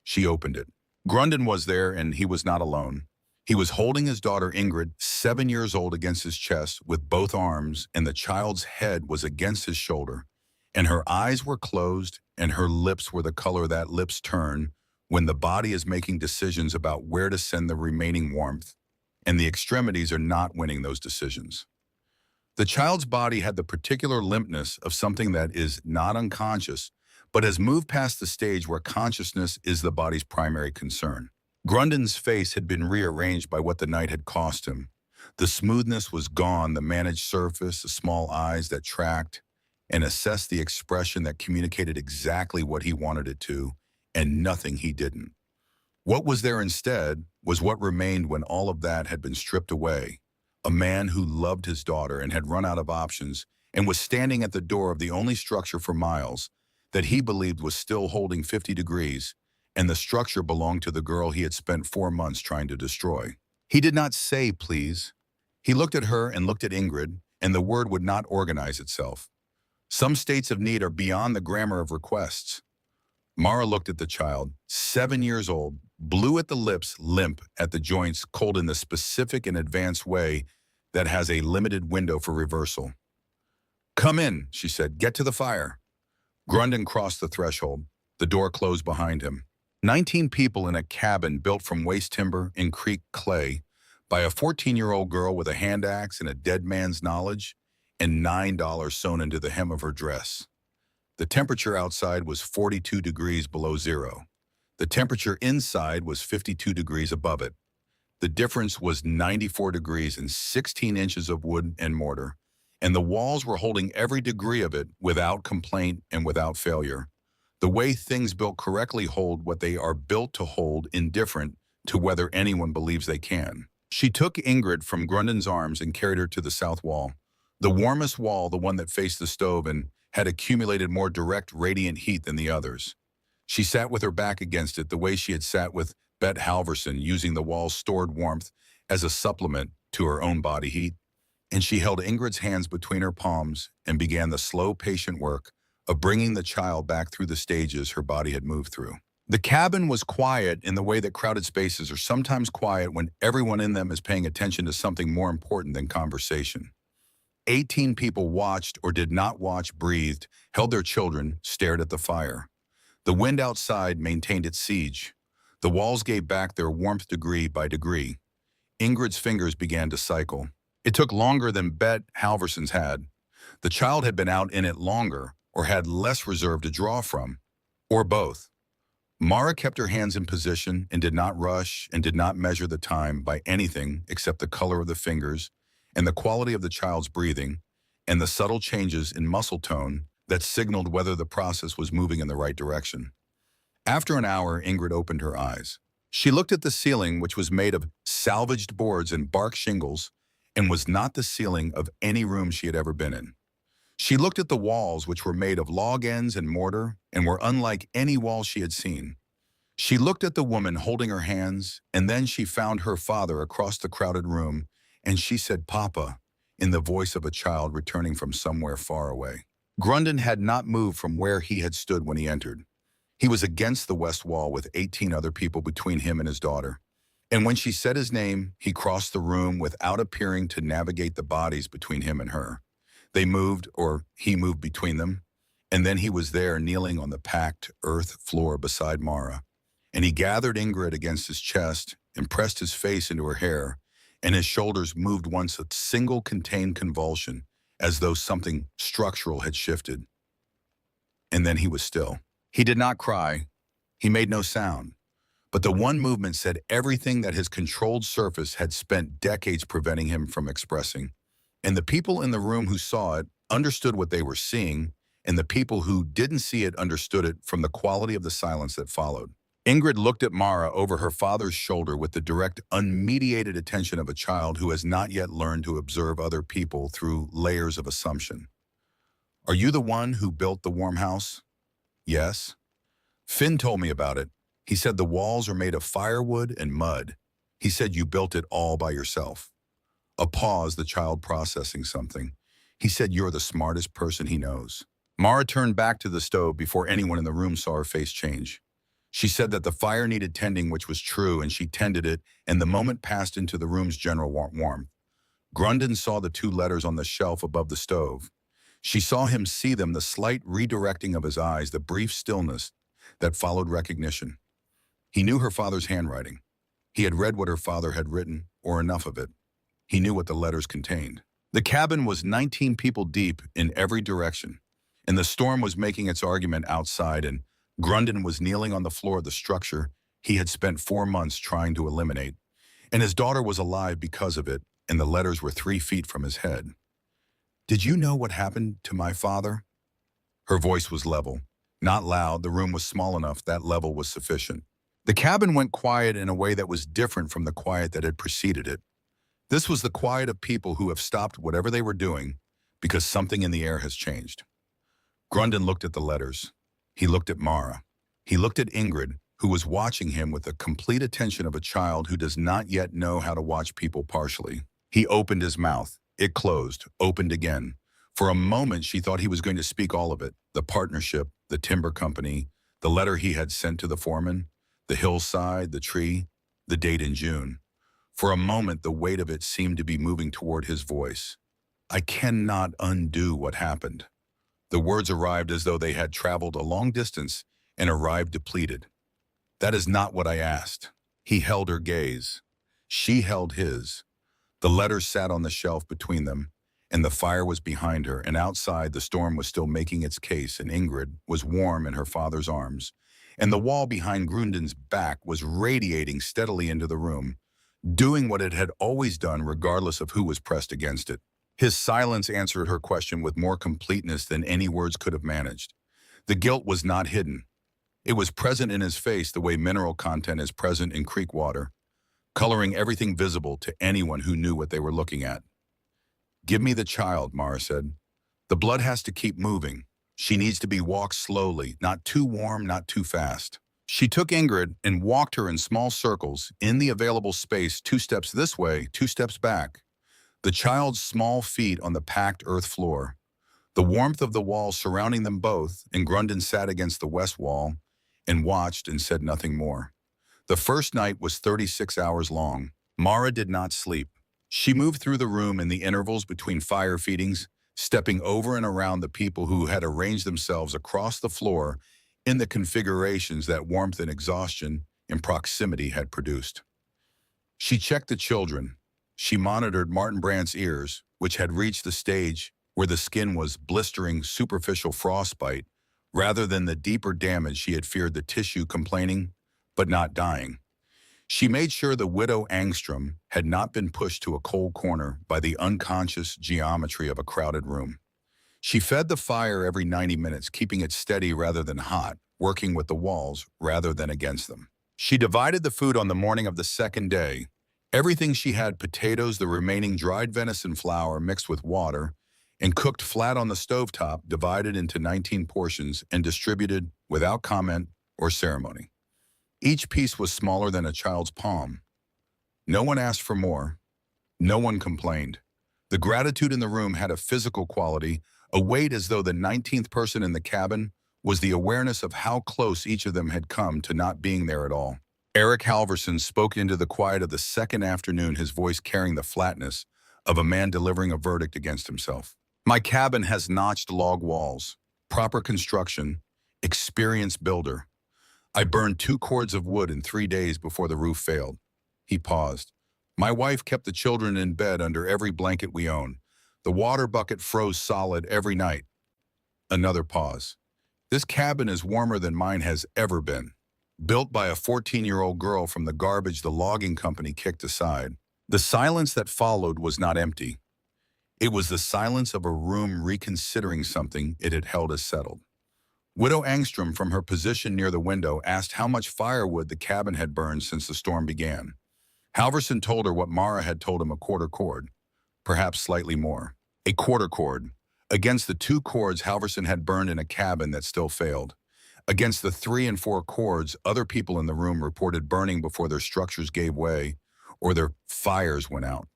She opened it. Grunden was there, and he was not alone. He was holding his daughter Ingrid, 7 years old, against his chest with both arms, and the child's head was against his shoulder, and her eyes were closed, and her lips were the color that lips turn when the body is making decisions about where to send the remaining warmth, and the extremities are not winning those decisions. The child's body had the particular limpness of something that is not unconscious, but has moved past the stage where consciousness is the body's primary concern. Grunden's face had been rearranged by what the night had cost him. The smoothness was gone, the managed surface, the small eyes that tracked and assessed the expression that communicated exactly what he wanted it to, and nothing he didn't. What was there instead was what remained when all of that had been stripped away. A man who loved his daughter and had run out of options and was standing at the door of the only structure for miles that he believed was still holding 50 degrees, and the structure belonged to the girl he had spent 4 months trying to destroy. He did not say, please. He looked at her and looked at Ingrid, and the word would not organize itself. Some states of need are beyond the grammar of requests. Mara looked at the child, 7 years old, blue at the lips, limp at the joints, cold in the specific and advanced way that has a limited window for reversal. Come in, she said, get to the fire. Grunden crossed the threshold. The door closed behind him. 19 people in a cabin built from waste timber in creek clay by a 14-year-old girl with a hand axe and a dead man's knowledge, and $9 sewn into the hem of her dress. The temperature outside was 42 degrees below zero. The temperature inside was 52 degrees above it. The difference was 94 degrees and 16 inches of wood and mortar, and the walls were holding every degree of it without complaint and without failure. The way things built correctly hold what they are built to hold, indifferent to whether anyone believes they can. She took Ingrid from Grunden's arms and carried her to the south wall. The warmest wall, the one that faced the stove and had accumulated more direct radiant heat than the others. She sat with her back against it the way she had sat with Bet Halverson, using the wall's stored warmth as a supplement to her own body heat. And she held Ingrid's hands between her palms and began the slow, patient work of bringing the child back through the stages her body had moved through. The cabin was quiet in the way that crowded spaces are sometimes quiet when everyone in them is paying attention to something more important than conversation. 18 people watched or did not watch, breathed, held their children, stared at the fire. The wind outside maintained its siege. The walls gave back their warmth degree by degree. Ingrid's fingers began to cycle. It took longer than Bet Halverson's had. The child had been out in it longer or had less reserve to draw from, or both. Mara kept her hands in position and did not rush and did not measure the time by anything except the color of the fingers and the quality of the child's breathing and the subtle changes in muscle tone that signaled whether the process was moving in the right direction. After an hour, Ingrid opened her eyes. She looked at the ceiling, which was made of salvaged boards and bark shingles, and was not the ceiling of any room she had ever been in. She looked at the walls, which were made of log ends and mortar, and were unlike any walls she had seen. She looked at the woman holding her hands, and then she found her father across the crowded room, and she said, "Papa," in the voice of a child returning from somewhere far away. Grunden had not moved from where he had stood when he entered. He was against the west wall with 18 other people between him and his daughter. And when she said his name, he crossed the room without appearing to navigate the bodies between him and her. They moved, or he moved between them, and then he was there kneeling on the packed earth floor beside Mara. And he gathered Ingrid against his chest and pressed his face into her hair, and his shoulders moved once a single contained convulsion, as though something structural had shifted. And then he was still. He did not cry. He made no sound. But the one movement said everything that his controlled surface had spent decades preventing him from expressing. And the people in the room who saw it understood what they were seeing, and the people who didn't see it understood it from the quality of the silence that followed. Ingrid looked at Mara over her father's shoulder with the direct, unmediated attention of a child who has not yet learned to observe other people through layers of assumption. "Are you the one who built the warm house?" "Yes." "Finn told me about it. He said the walls are made of firewood and mud. He said you built it all by yourself." A pause, the child processing something. "He said you're the smartest person he knows." Mara turned back to the stove before anyone in the room saw her face change. She said that the fire needed tending, which was true, and she tended it, and the moment passed into the room's general warmth. Grunden saw the two letters on the shelf above the stove. She saw him see them, the slight redirecting of his eyes, the brief stillness that followed recognition. He knew her father's handwriting. He had read what her father had written, or enough of it. He knew what the letters contained. The cabin was 19 people deep in every direction, and the storm was making its argument outside, and Grunden was kneeling on the floor of the structure he had spent 4 months trying to eliminate, and his daughter was alive because of it, and the letters were 3 feet from his head. "Did you know what happened to my father?" Her voice was level. Not loud, the room was small enough that level was sufficient. The cabin went quiet in a way that was different from the quiet that had preceded it. This was the quiet of people who have stopped whatever they were doing because something in the air has changed. Grunden looked at the letters. He looked at Mara. He looked at Ingrid, who was watching him with the complete attention of a child who does not yet know how to watch people partially. He opened his mouth. It closed, opened again. For a moment, she thought he was going to speak all of it. The partnership, the timber company, the letter he had sent to the foreman, the hillside, the tree, the date in June. For a moment, the weight of it seemed to be moving toward his voice. "I cannot undo what happened." The words arrived as though they had traveled a long distance and arrived depleted. "That is not what I asked." He held her gaze. She held his. The letters sat on the shelf between them, and the fire was behind her, and outside the storm was still making its case, and Ingrid was warm in her father's arms, and the wall behind Grunden's back was radiating steadily into the room, doing what it had always done regardless of who was pressed against it. His silence answered her question with more completeness than any words could have managed. The guilt was not hidden. It was present in his face the way mineral content is present in creek water, coloring everything visible to anyone who knew what they were looking at. "Give me the child," Mara said. "The blood has to keep moving. She needs to be walked slowly, not too warm, not too fast." She took Ingrid and walked her in small circles in the available space, 2 steps this way, 2 steps back. The child's small feet on the packed earth floor. The warmth of the walls surrounding them both, and Grunden sat against the west wall and watched and said nothing more. The first night was 36 hours long. Mara did not sleep. She moved through the room in the intervals between fire feedings, stepping over and around the people who had arranged themselves across the floor in the configurations that warmth and exhaustion in proximity had produced. She checked the children. She monitored Martin Brandt's ears, which had reached the stage where the skin was blistering superficial frostbite rather than the deeper damage she had feared, the tissue complaining, but not dying. She made sure the widow Angstrom had not been pushed to a cold corner by the unconscious geometry of a crowded room. She fed the fire every 90 minutes, keeping it steady rather than hot, working with the walls rather than against them. She divided the food on the morning of the second day. Everything she had: potatoes, the remaining dried venison flour mixed with water, and cooked flat on the stovetop, divided into 19 portions and distributed without comment or ceremony. Each piece was smaller than a child's palm. No one asked for more. No one complained. The gratitude in the room had a physical quality, a weight, as though the 19th person in the cabin was the awareness of how close each of them had come to not being there at all. Eric Halverson spoke into the quiet of the second afternoon, his voice carrying the flatness of a man delivering a verdict against himself. My cabin has notched log walls, proper construction, experienced builder. I burned 2 cords of wood in 3 days before the roof failed. He paused. My wife kept the children in bed under every blanket we own. The water bucket froze solid every night. Another pause. This cabin is warmer than mine has ever been. Built by a 14-year-old girl from the garbage the logging company kicked aside. The silence that followed was not empty. It was the silence of a room reconsidering something it had held as settled. Widow Angstrom, from her position near the window, asked how much firewood the cabin had burned since the storm began. Halverson told her what Mara had told him: a quarter cord, perhaps slightly more. A quarter cord, against the 2 cords Halverson had burned in a cabin that still failed. Against the 3 and 4 cords other people in the room reported burning before their structures gave way or their fires went out.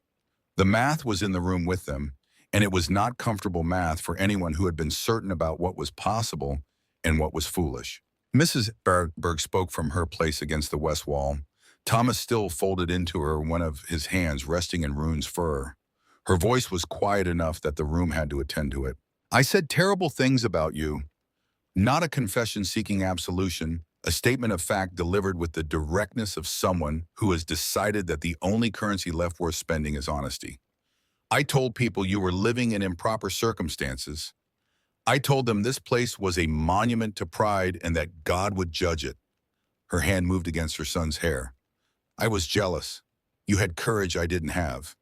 The math was in the room with them, and it was not comfortable math for anyone who had been certain about what was possible and what was foolish. Mrs. Berg spoke from her place against the west wall. Thomas still folded into her, one of his hands resting in Rune's fur. Her voice was quiet enough that the room had to attend to it. I said terrible things about you. Not a confession seeking absolution, a statement of fact delivered with the directness of someone who has decided that the only currency left worth spending is honesty. I told people you were living in improper circumstances. I told them this place was a monument to pride and that God would judge it. Her hand moved against her son's hair. I was jealous. You had courage I didn't have.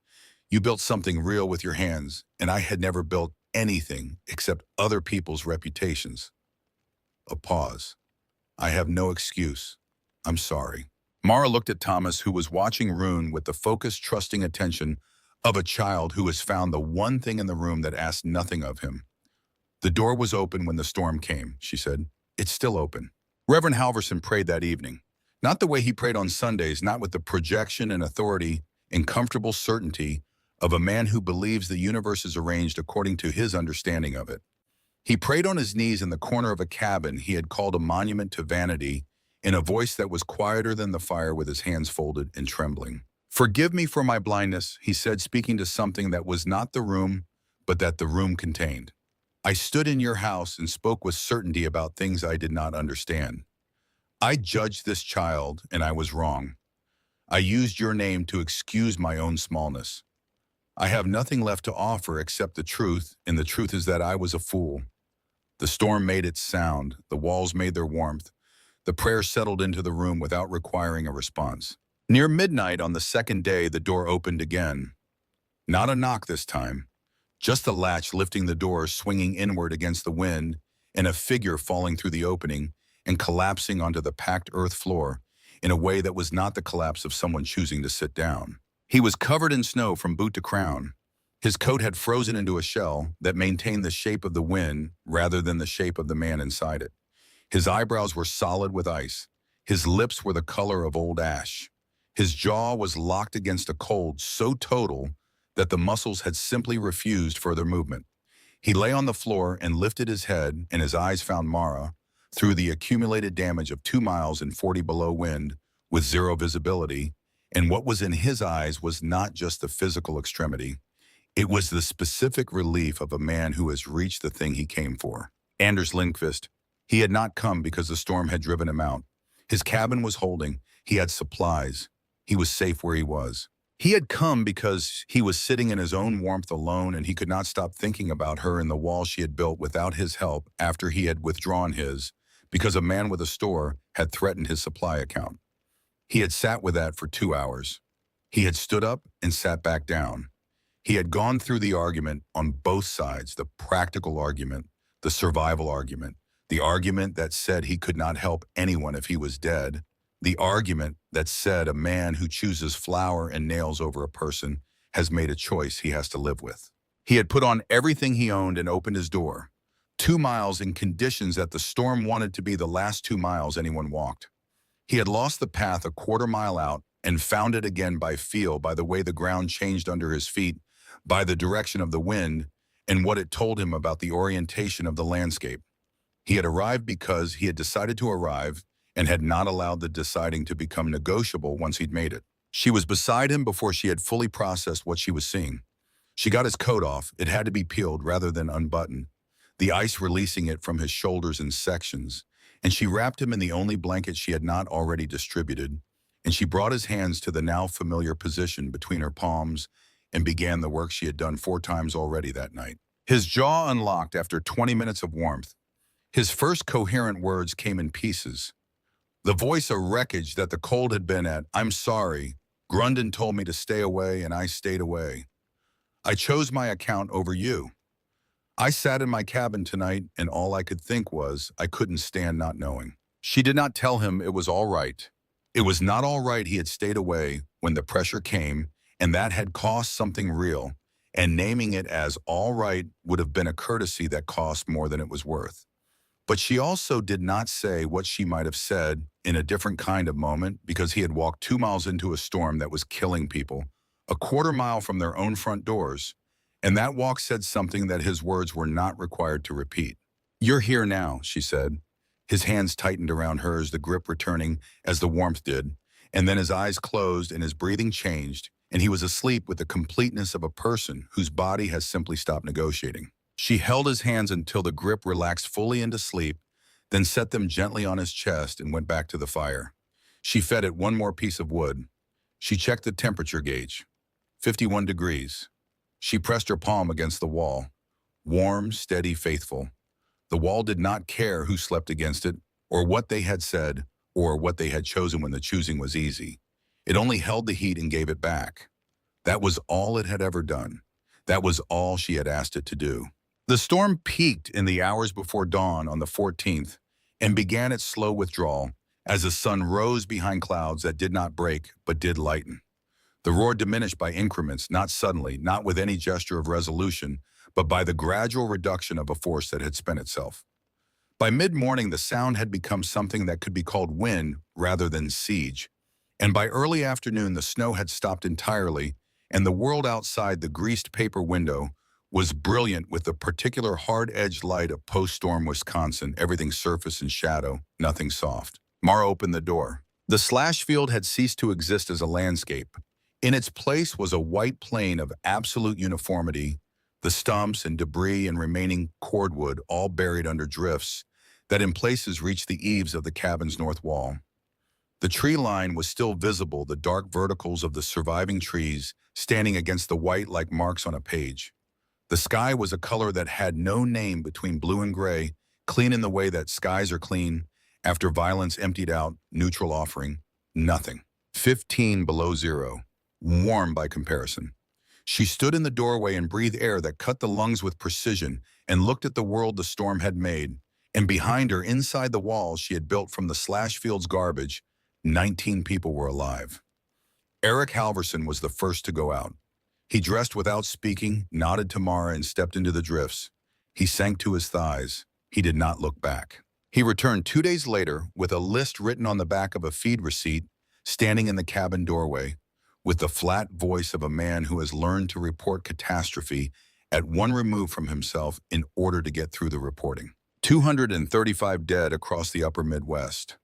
You built something real with your hands, and I had never built anything except other people's reputations. A pause. I have no excuse. I'm sorry. Mara looked at Thomas, who was watching Rune with the focused, trusting attention of a child who has found the one thing in the room that asked nothing of him. The door was open when the storm came, she said. It's still open. Reverend Halverson prayed that evening. Not the way he prayed on Sundays, not with the projection and authority and comfortable certainty of a man who believes the universe is arranged according to his understanding of it. He prayed on his knees in the corner of a cabin he had called a monument to vanity, in a voice that was quieter than the fire, with his hands folded and trembling. Forgive me for my blindness, he said, speaking to something that was not the room, but that the room contained. I stood in your house and spoke with certainty about things I did not understand. I judged this child, and I was wrong. I used your name to excuse my own smallness. I have nothing left to offer except the truth, and the truth is that I was a fool. The storm made its sound, the walls made their warmth. The prayer settled into the room without requiring a response. Near midnight on the second day, the door opened again. Not a knock this time, just a latch lifting the door, swinging inward against the wind, and a figure falling through the opening and collapsing onto the packed earth floor in a way that was not the collapse of someone choosing to sit down. He was covered in snow from boot to crown. His coat had frozen into a shell that maintained the shape of the wind rather than the shape of the man inside it. His eyebrows were solid with ice. His lips were the color of old ash. His jaw was locked against a cold so total that the muscles had simply refused further movement. He lay on the floor and lifted his head, and his eyes found Mara, through the accumulated damage of 2 miles in 40 below wind with zero visibility, and what was in his eyes was not just the physical extremity. It was the specific relief of a man who has reached the thing he came for. Anders Lindqvist. He had not come because the storm had driven him out. His cabin was holding. He had supplies. He was safe where he was. He had come because he was sitting in his own warmth alone, and he could not stop thinking about her and the wall she had built without his help after he had withdrawn his, because a man with a store had threatened his supply account. He had sat with that for 2 hours. He had stood up and sat back down. He had gone through the argument on both sides, the practical argument, the survival argument, the argument that said he could not help anyone if he was dead, the argument that said a man who chooses flour and nails over a person has made a choice he has to live with. He had put on everything he owned and opened his door. 2 miles in conditions that the storm wanted to be the last 2 miles anyone walked. He had lost the path a quarter-mile out and found it again by feel, by the way the ground changed under his feet, by the direction of the wind, and what it told him about the orientation of the landscape. He had arrived because he had decided to arrive and had not allowed the deciding to become negotiable once he'd made it. She was beside him before she had fully processed what she was seeing. She got his coat off. It had to be peeled rather than unbuttoned, the ice releasing it from his shoulders in sections, and she wrapped him in the only blanket she had not already distributed, and she brought his hands to the now familiar position between her palms and began the work she had done 4 times already that night. His jaw unlocked after 20 minutes of warmth. His first coherent words came in pieces. The voice a wreckage that the cold had been at. I'm sorry. Grunden told me to stay away, and I stayed away. I chose my account over you. I sat in my cabin tonight, and all I could think was I couldn't stand not knowing. She did not tell him it was all right. It was not all right he had stayed away when the pressure came, and that had cost something real, and naming it as all right would have been a courtesy that cost more than it was worth. But she also did not say what she might have said in a different kind of moment, because he had walked 2 miles into a storm that was killing people, a quarter-mile from their own front doors, and that walk said something that his words were not required to repeat. You're here now, she said. His hands tightened around hers, the grip returning as the warmth did, and then his eyes closed and his breathing changed, and he was asleep with the completeness of a person whose body has simply stopped negotiating. She held his hands until the grip relaxed fully into sleep, then set them gently on his chest and went back to the fire. She fed it one more piece of wood. She checked the temperature gauge. 51 degrees. She pressed her palm against the wall. Warm, steady, faithful. The wall did not care who slept against it, or what they had said, or what they had chosen when the choosing was easy. It only held the heat and gave it back. That was all it had ever done. That was all she had asked it to do. The storm peaked in the hours before dawn on the 14th and began its slow withdrawal as the sun rose behind clouds that did not break but did lighten. The roar diminished by increments, not suddenly, not with any gesture of resolution, but by the gradual reduction of a force that had spent itself. By mid-morning, the sound had become something that could be called wind rather than siege, and by early afternoon the snow had stopped entirely, and the world outside the greased paper window was brilliant with the particular hard-edged light of post-storm Wisconsin, everything surface and shadow, nothing soft. Mara opened the door. The Slashfield had ceased to exist as a landscape. In its place was a white plain of absolute uniformity, the stumps and debris and remaining cordwood all buried under drifts that in places reached the eaves of the cabin's north wall. The tree line was still visible, the dark verticals of the surviving trees standing against the white like marks on a page. The sky was a color that had no name between blue and gray, clean in the way that skies are clean, after violence emptied out, neutral offering, nothing. 15 below zero, warm by comparison. She stood in the doorway and breathed air that cut the lungs with precision and looked at the world the storm had made, and behind her, inside the walls she had built from the Slashfield's garbage, 19 people were alive. Eric Halverson was the first to go out. He dressed without speaking, nodded to Mara, and stepped into the drifts. He sank to his thighs. He did not look back. He returned 2 days later with a list written on the back of a feed receipt, standing in the cabin doorway, with the flat voice of a man who has learned to report catastrophe at one remove from himself in order to get through the reporting. 235 dead across the upper Midwest.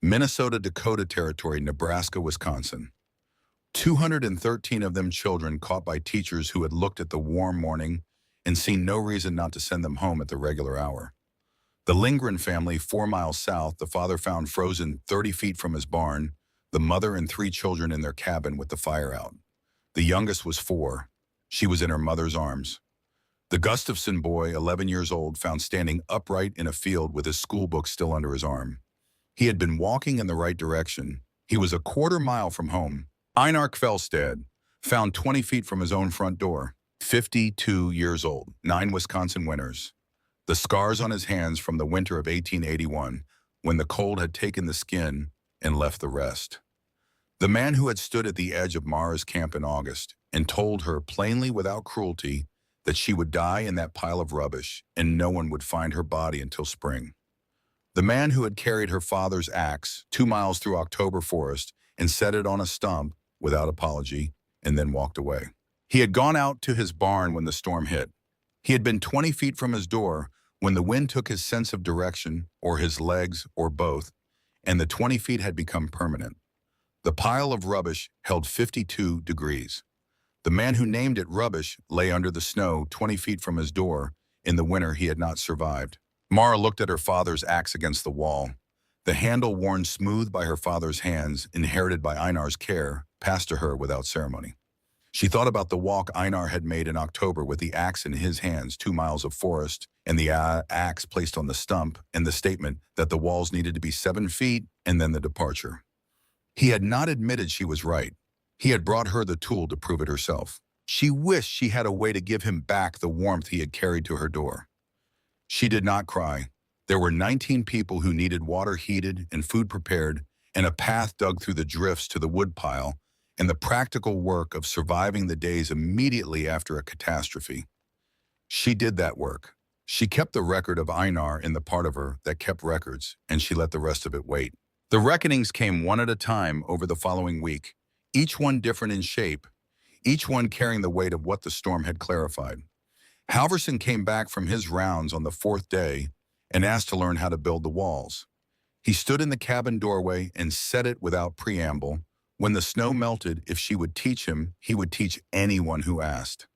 Minnesota, Dakota Territory, Nebraska, Wisconsin. 213 of them children caught by teachers who had looked at the warm morning and seen no reason not to send them home at the regular hour. The Lindqvist family, 4 miles south, the father found frozen 30 feet from his barn, the mother and 3 children in their cabin with the fire out. The youngest was 4. She was in her mother's arms. The Gustafson boy, 11 years old, found standing upright in a field with his schoolbook still under his arm. He had been walking in the right direction. He was a quarter-mile from home. Einar Kvelstad, found 20 feet from his own front door. 52 years old, 9 Wisconsin winters. The scars on his hands from the winter of 1881, when the cold had taken the skin and left the rest. The man who had stood at the edge of Mara's camp in August and told her plainly without cruelty that she would die in that pile of rubbish and no one would find her body until spring. The man who had carried her father's axe 2 miles through October forest and set it on a stump without apology and then walked away. He had gone out to his barn when the storm hit. He had been 20 feet from his door when the wind took his sense of direction, or his legs, or both, and the 20 feet had become permanent. The pile of rubbish held 52 degrees. The man who named it rubbish lay under the snow 20 feet from his door in the winter he had not survived. Mara looked at her father's axe against the wall. The handle, worn smooth by her father's hands, inherited by Einar's care, passed to her without ceremony. She thought about the walk Einar had made in October with the axe in his hands, 2 miles of forest, and the axe placed on the stump, and the statement that the walls needed to be 7 feet, and then the departure. He had not admitted she was right. He had brought her the tool to prove it herself. She wished she had a way to give him back the warmth he had carried to her door. She did not cry. There were 19 people who needed water heated and food prepared, and a path dug through the drifts to the woodpile, and the practical work of surviving the days immediately after a catastrophe. She did that work. She kept the record of Einar in the part of her that kept records, and she let the rest of it wait. The reckonings came one at a time over the following week, each one different in shape, each one carrying the weight of what the storm had clarified. Halverson came back from his rounds on the 4th day and asked to learn how to build the walls. He stood in the cabin doorway and said it without preamble. When the snow melted, if she would teach him, he would teach anyone who asked.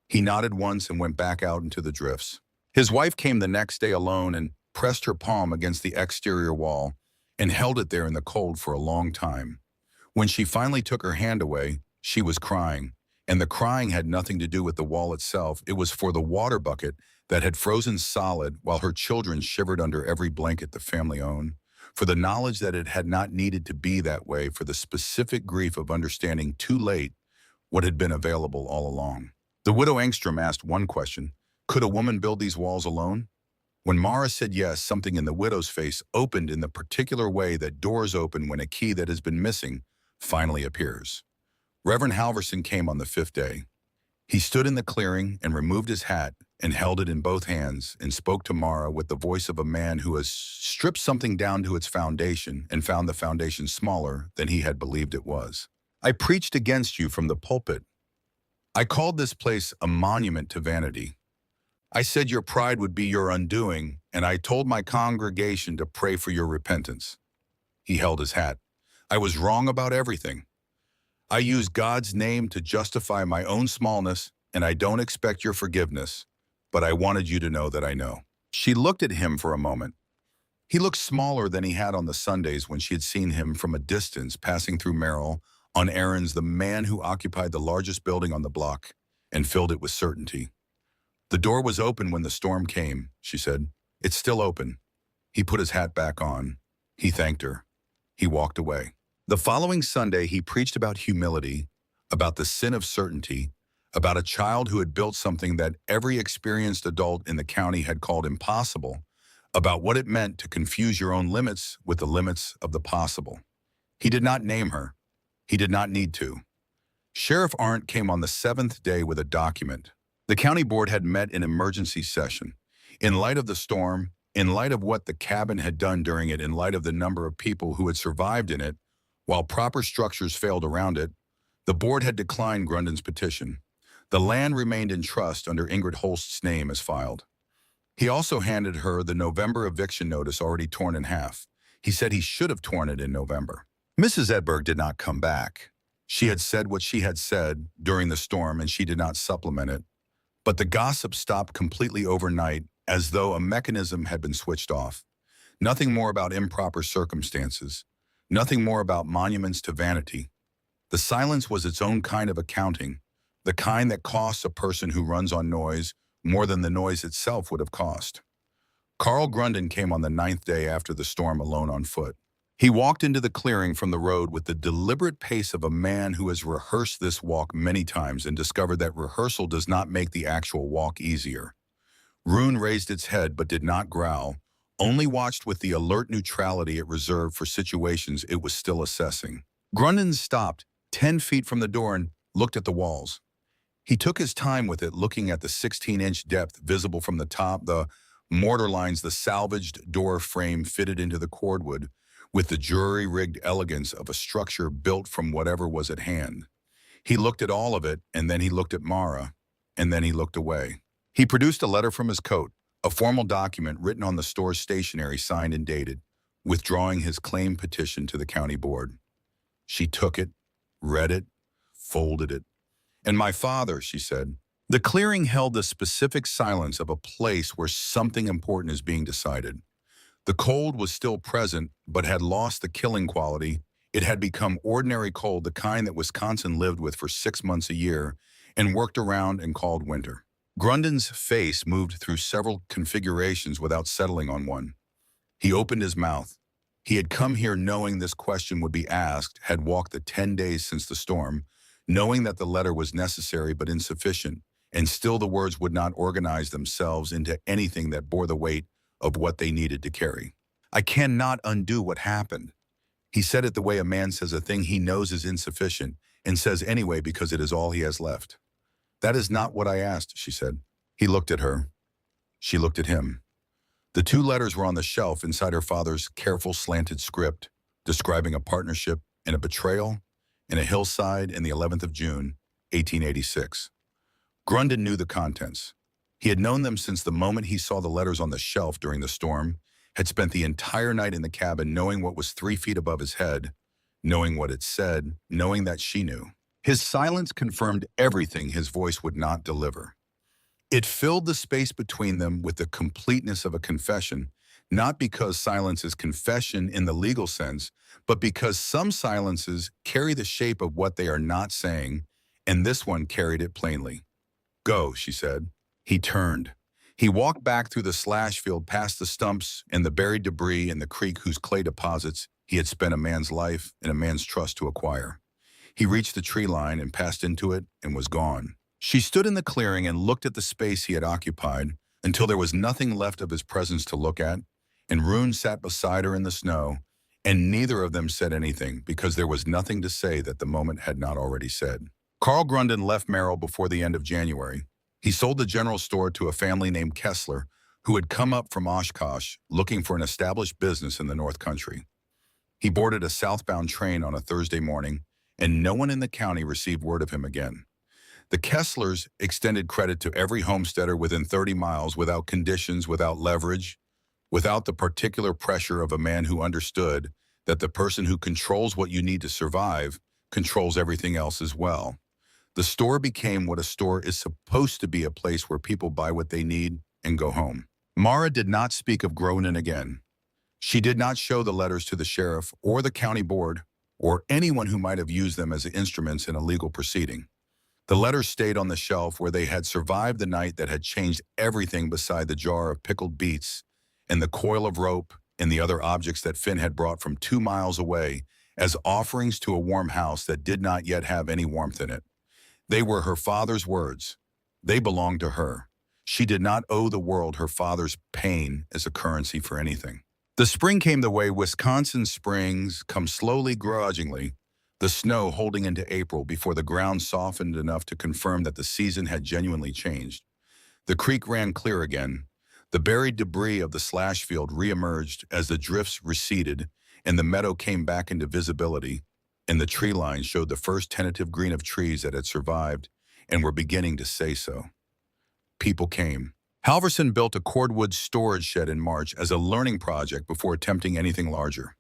He nodded once and went back out into the drifts. His wife came the next day alone and pressed her palm against the exterior wall and held it there in the cold for a long time. When she finally took her hand away, she was crying, and the crying had nothing to do with the wall itself. It was for the water bucket that had frozen solid while her children shivered under every blanket the family owned, for the knowledge that it had not needed to be that way, for the specific grief of understanding too late what had been available all along. The widow Engstrom asked one question: could a woman build these walls alone? When Mara said yes, something in the widow's face opened in the particular way that doors open when a key that has been missing finally appears. Reverend Halverson came on the 5th day. He stood in the clearing and removed his hat and held it in both hands and spoke to Mara with the voice of a man who has stripped something down to its foundation and found the foundation smaller than he had believed it was. I preached against you from the pulpit. I called this place a monument to vanity. I said your pride would be your undoing, and I told my congregation to pray for your repentance. He held his hat. I was wrong about everything. I used God's name to justify my own smallness, and I don't expect your forgiveness, but I wanted you to know that I know. She looked at him for a moment. He looked smaller than he had on the Sundays when she had seen him from a distance passing through Merrill on errands, the man who occupied the largest building on the block and filled it with certainty. The door was open when the storm came, she said. It's still open. He put his hat back on. He thanked her. He walked away. The following Sunday, he preached about humility, about the sin of certainty, about a child who had built something that every experienced adult in the county had called impossible, about what it meant to confuse your own limits with the limits of the possible. He did not name her. He did not need to. Sheriff Arndt came on the 7th day with a document. The county board had met in emergency session. In light of the storm, in light of what the cabin had done during it, in light of the number of people who had survived in it, while proper structures failed around it, the board had declined Grunden's petition. The land remained in trust under Ingrid Holst's name as filed. He also handed her the November eviction notice already torn in half. He said he should have torn it in November. Mrs. Edberg did not come back. She had said what she had said during the storm, and she did not supplement it. But the gossip stopped completely overnight, as though a mechanism had been switched off. Nothing more about improper circumstances. Nothing more about monuments to vanity. The silence was its own kind of accounting, the kind that costs a person who runs on noise more than the noise itself would have cost. Carl Grunden came on the 9th day after the storm alone on foot. He walked into the clearing from the road with the deliberate pace of a man who has rehearsed this walk many times and discovered that rehearsal does not make the actual walk easier. Rune raised its head but did not growl, only watched with the alert neutrality it reserved for situations it was still assessing. Grunden stopped 10 feet from the door and looked at the walls. He took his time with it, looking at the 16-inch depth visible from the top, the mortar lines, the salvaged door frame fitted into the cordwood, with the jury-rigged elegance of a structure built from whatever was at hand. He looked at all of it, and then he looked at Mara, and then he looked away. He produced a letter from his coat, a formal document written on the store's stationery, signed and dated, withdrawing his claim petition to the county board. She took it, read it, folded it. "And my father," she said. The clearing held the specific silence of a place where something important is being decided. The cold was still present, but had lost the killing quality. It had become ordinary cold, the kind that Wisconsin lived with for 6 months a year and worked around and called winter. Grunden's face moved through several configurations without settling on one. He opened his mouth. He had come here knowing this question would be asked, had walked the 10 days since the storm, knowing that the letter was necessary but insufficient, and still the words would not organize themselves into anything that bore the weight of what they needed to carry. "I cannot undo what happened." He said it the way a man says a thing he knows is insufficient and says anyway because it is all he has left. "That is not what I asked," she said. He looked at her. She looked at him. The 2 letters were on the shelf inside her father's careful slanted script, describing a partnership and a betrayal in a hillside in the 11th of June, 1886. Grunden knew the contents. He had known them since the moment he saw the letters on the shelf during the storm, had spent the entire night in the cabin knowing what was 3 feet above his head, knowing what it said, knowing that she knew. His silence confirmed everything his voice would not deliver. It filled the space between them with the completeness of a confession, not because silence is confession in the legal sense, but because some silences carry the shape of what they are not saying, and this one carried it plainly. "Go," she said. He turned. He walked back through the Slashfield past the stumps and the buried debris in the creek whose clay deposits he had spent a man's life and a man's trust to acquire. He reached the tree line and passed into it and was gone. She stood in the clearing and looked at the space he had occupied until there was nothing left of his presence to look at, and Rune sat beside her in the snow, and neither of them said anything because there was nothing to say that the moment had not already said. Carl Grunden left Merrill before the end of January. He sold the general store to a family named Kessler, who had come up from Oshkosh looking for an established business in the North Country. He boarded a southbound train on a Thursday morning, and no one in the county received word of him again. The Kesslers extended credit to every homesteader within 30 miles without conditions, without leverage, without the particular pressure of a man who understood that the person who controls what you need to survive controls everything else as well. The store became what a store is supposed to be, a place where people buy what they need and go home. Mara did not speak of Grunden again. She did not show the letters to the sheriff or the county board or anyone who might have used them as instruments in a legal proceeding. The letters stayed on the shelf where they had survived the night that had changed everything beside the jar of pickled beets and the coil of rope and the other objects that Finn had brought from 2 miles away as offerings to a warm house that did not yet have any warmth in it. They were her father's words. They belonged to her. She did not owe the world her father's pain as a currency for anything. The spring came the way Wisconsin springs come slowly, grudgingly, the snow holding into April before the ground softened enough to confirm that the season had genuinely changed. The creek ran clear again. The buried debris of the Slashfield reemerged as the drifts receded and the meadow came back into visibility, and the tree line showed the first tentative green of trees that had survived and were beginning to say so. People came. Halverson built a cordwood storage shed in March as a learning project before attempting anything larger.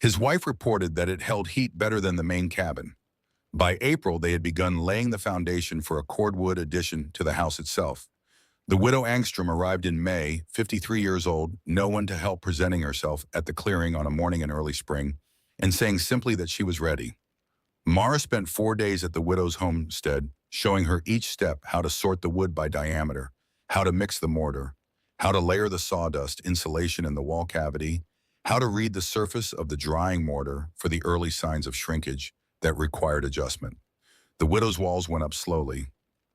His wife reported that it held heat better than the main cabin. By April, they had begun laying the foundation for a cordwood addition to the house itself. The widow Angstrom arrived in May, 53 years old, no one to help, presenting herself at the clearing on a morning in early spring, and saying simply that she was ready. Mara spent 4 days at the widow's homestead, showing her each step how to sort the wood by diameter, how to mix the mortar, how to layer the sawdust insulation in the wall cavity, how to read the surface of the drying mortar for the early signs of shrinkage that required adjustment. The widow's walls went up slowly.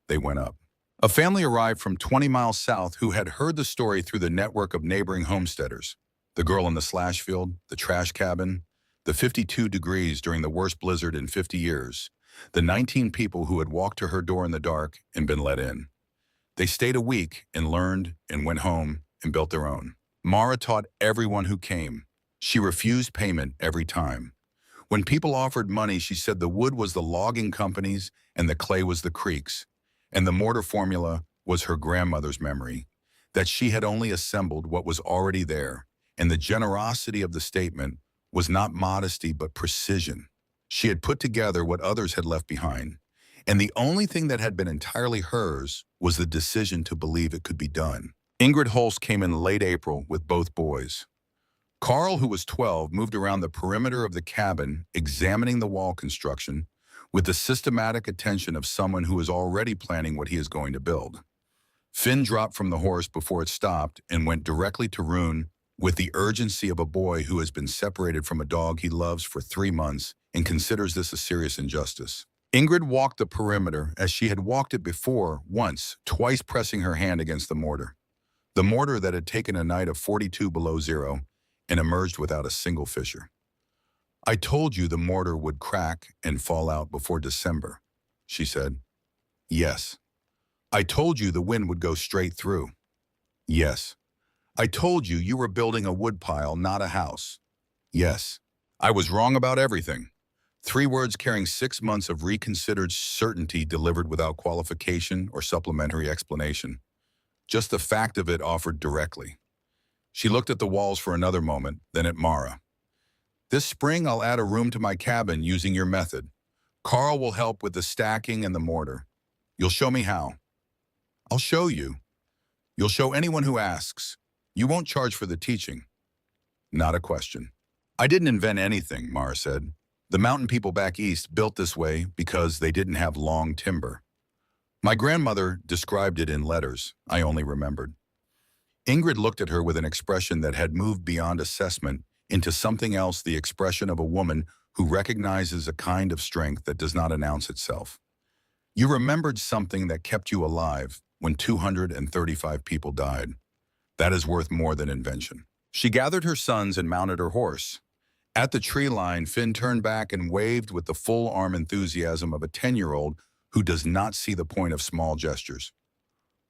They went up. A family arrived from 20 miles south who had heard the story through the network of neighboring homesteaders. The girl in the Slashfield, the trash cabin, the 52 degrees during the worst blizzard in 50 years, the 19 people who had walked to her door in the dark and been let in. They stayed a week and learned and went home and built their own. Mara taught everyone who came. She refused payment every time. When people offered money, she said the wood was the logging companies and the clay was the creeks, and the mortar formula was her grandmother's memory, that she had only assembled what was already there, and the generosity of the statement was not modesty but precision. She had put together what others had left behind, and the only thing that had been entirely hers was the decision to believe it could be done. Ingrid Holst came in late April with both boys. Carl, who was 12, moved around the perimeter of the cabin, examining the wall construction with the systematic attention of someone who is already planning what he is going to build. Finn dropped from the horse before it stopped and went directly to Rune with the urgency of a boy who has been separated from a dog he loves for 3 months and considers this a serious injustice. Ingrid walked the perimeter as she had walked it before, once, twice pressing her hand against the mortar that had taken a night of 42 below zero and emerged without a single fissure. "I told you the mortar would crack and fall out before December," she said. "Yes." "I told you the wind would go straight through." "Yes." "I told you you were building a woodpile, not a house." "Yes." "I was wrong about everything." 3 words carrying 6 months of reconsidered certainty delivered without qualification or supplementary explanation. Just the fact of it offered directly. She looked at the walls for another moment, then at Mara. "This spring I'll add a room to my cabin using your method. Carl will help with the stacking and the mortar. You'll show me how." "I'll show you. You'll show anyone who asks. You won't charge for the teaching." "Not a question." "I didn't invent anything," Mara said. "The mountain people back east built this way because they didn't have long timber. My grandmother described it in letters I only remembered." Ingrid looked at her with an expression that had moved beyond assessment into something else, the expression of a woman who recognizes a kind of strength that does not announce itself. "You remembered something that kept you alive when 235 people died. That is worth more than invention." She gathered her sons and mounted her horse. At the tree line, Finn turned back and waved with the full-arm enthusiasm of a 10-year-old who does not see the point of small gestures.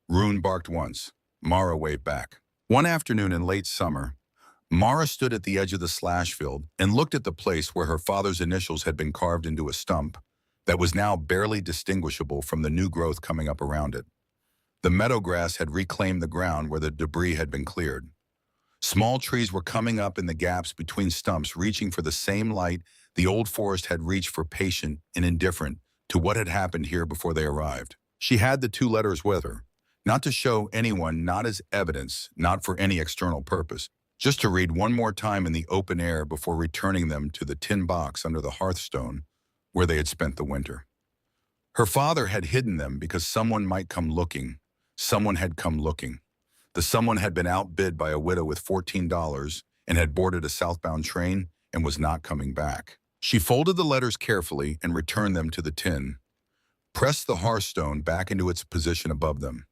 Rune barked once. Mara waved back. One afternoon in late summer, Mara stood at the edge of the Slashfield and looked at the place where her father's initials had been carved into a stump that was now barely distinguishable from the new growth coming up around it. The meadow grass had reclaimed the ground where the debris had been cleared. Small trees were coming up in the gaps between stumps, reaching for the same light the old forest had reached for, patient and indifferent to what had happened here before they arrived. She had the 2 letters with her, not to show anyone, not as evidence, not for any external purpose, just to read one more time in the open air before returning them to the tin box under the hearthstone where they had spent the winter. Her father had hidden them because someone might come looking. Someone had come looking. The someone had been outbid by a widow with $14 and had boarded a southbound train and was not coming back. She folded the letters carefully and returned them to the tin, pressed the hearthstone back into its position above them.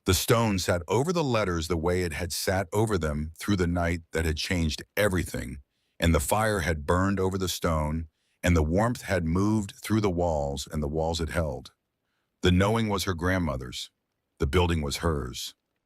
The stone sat over the letters the way it had sat over them through the night that had changed everything, and the fire had burned over the stone, and the warmth had moved through the walls, and the walls had held. The knowing was her grandmother's. The building was hers.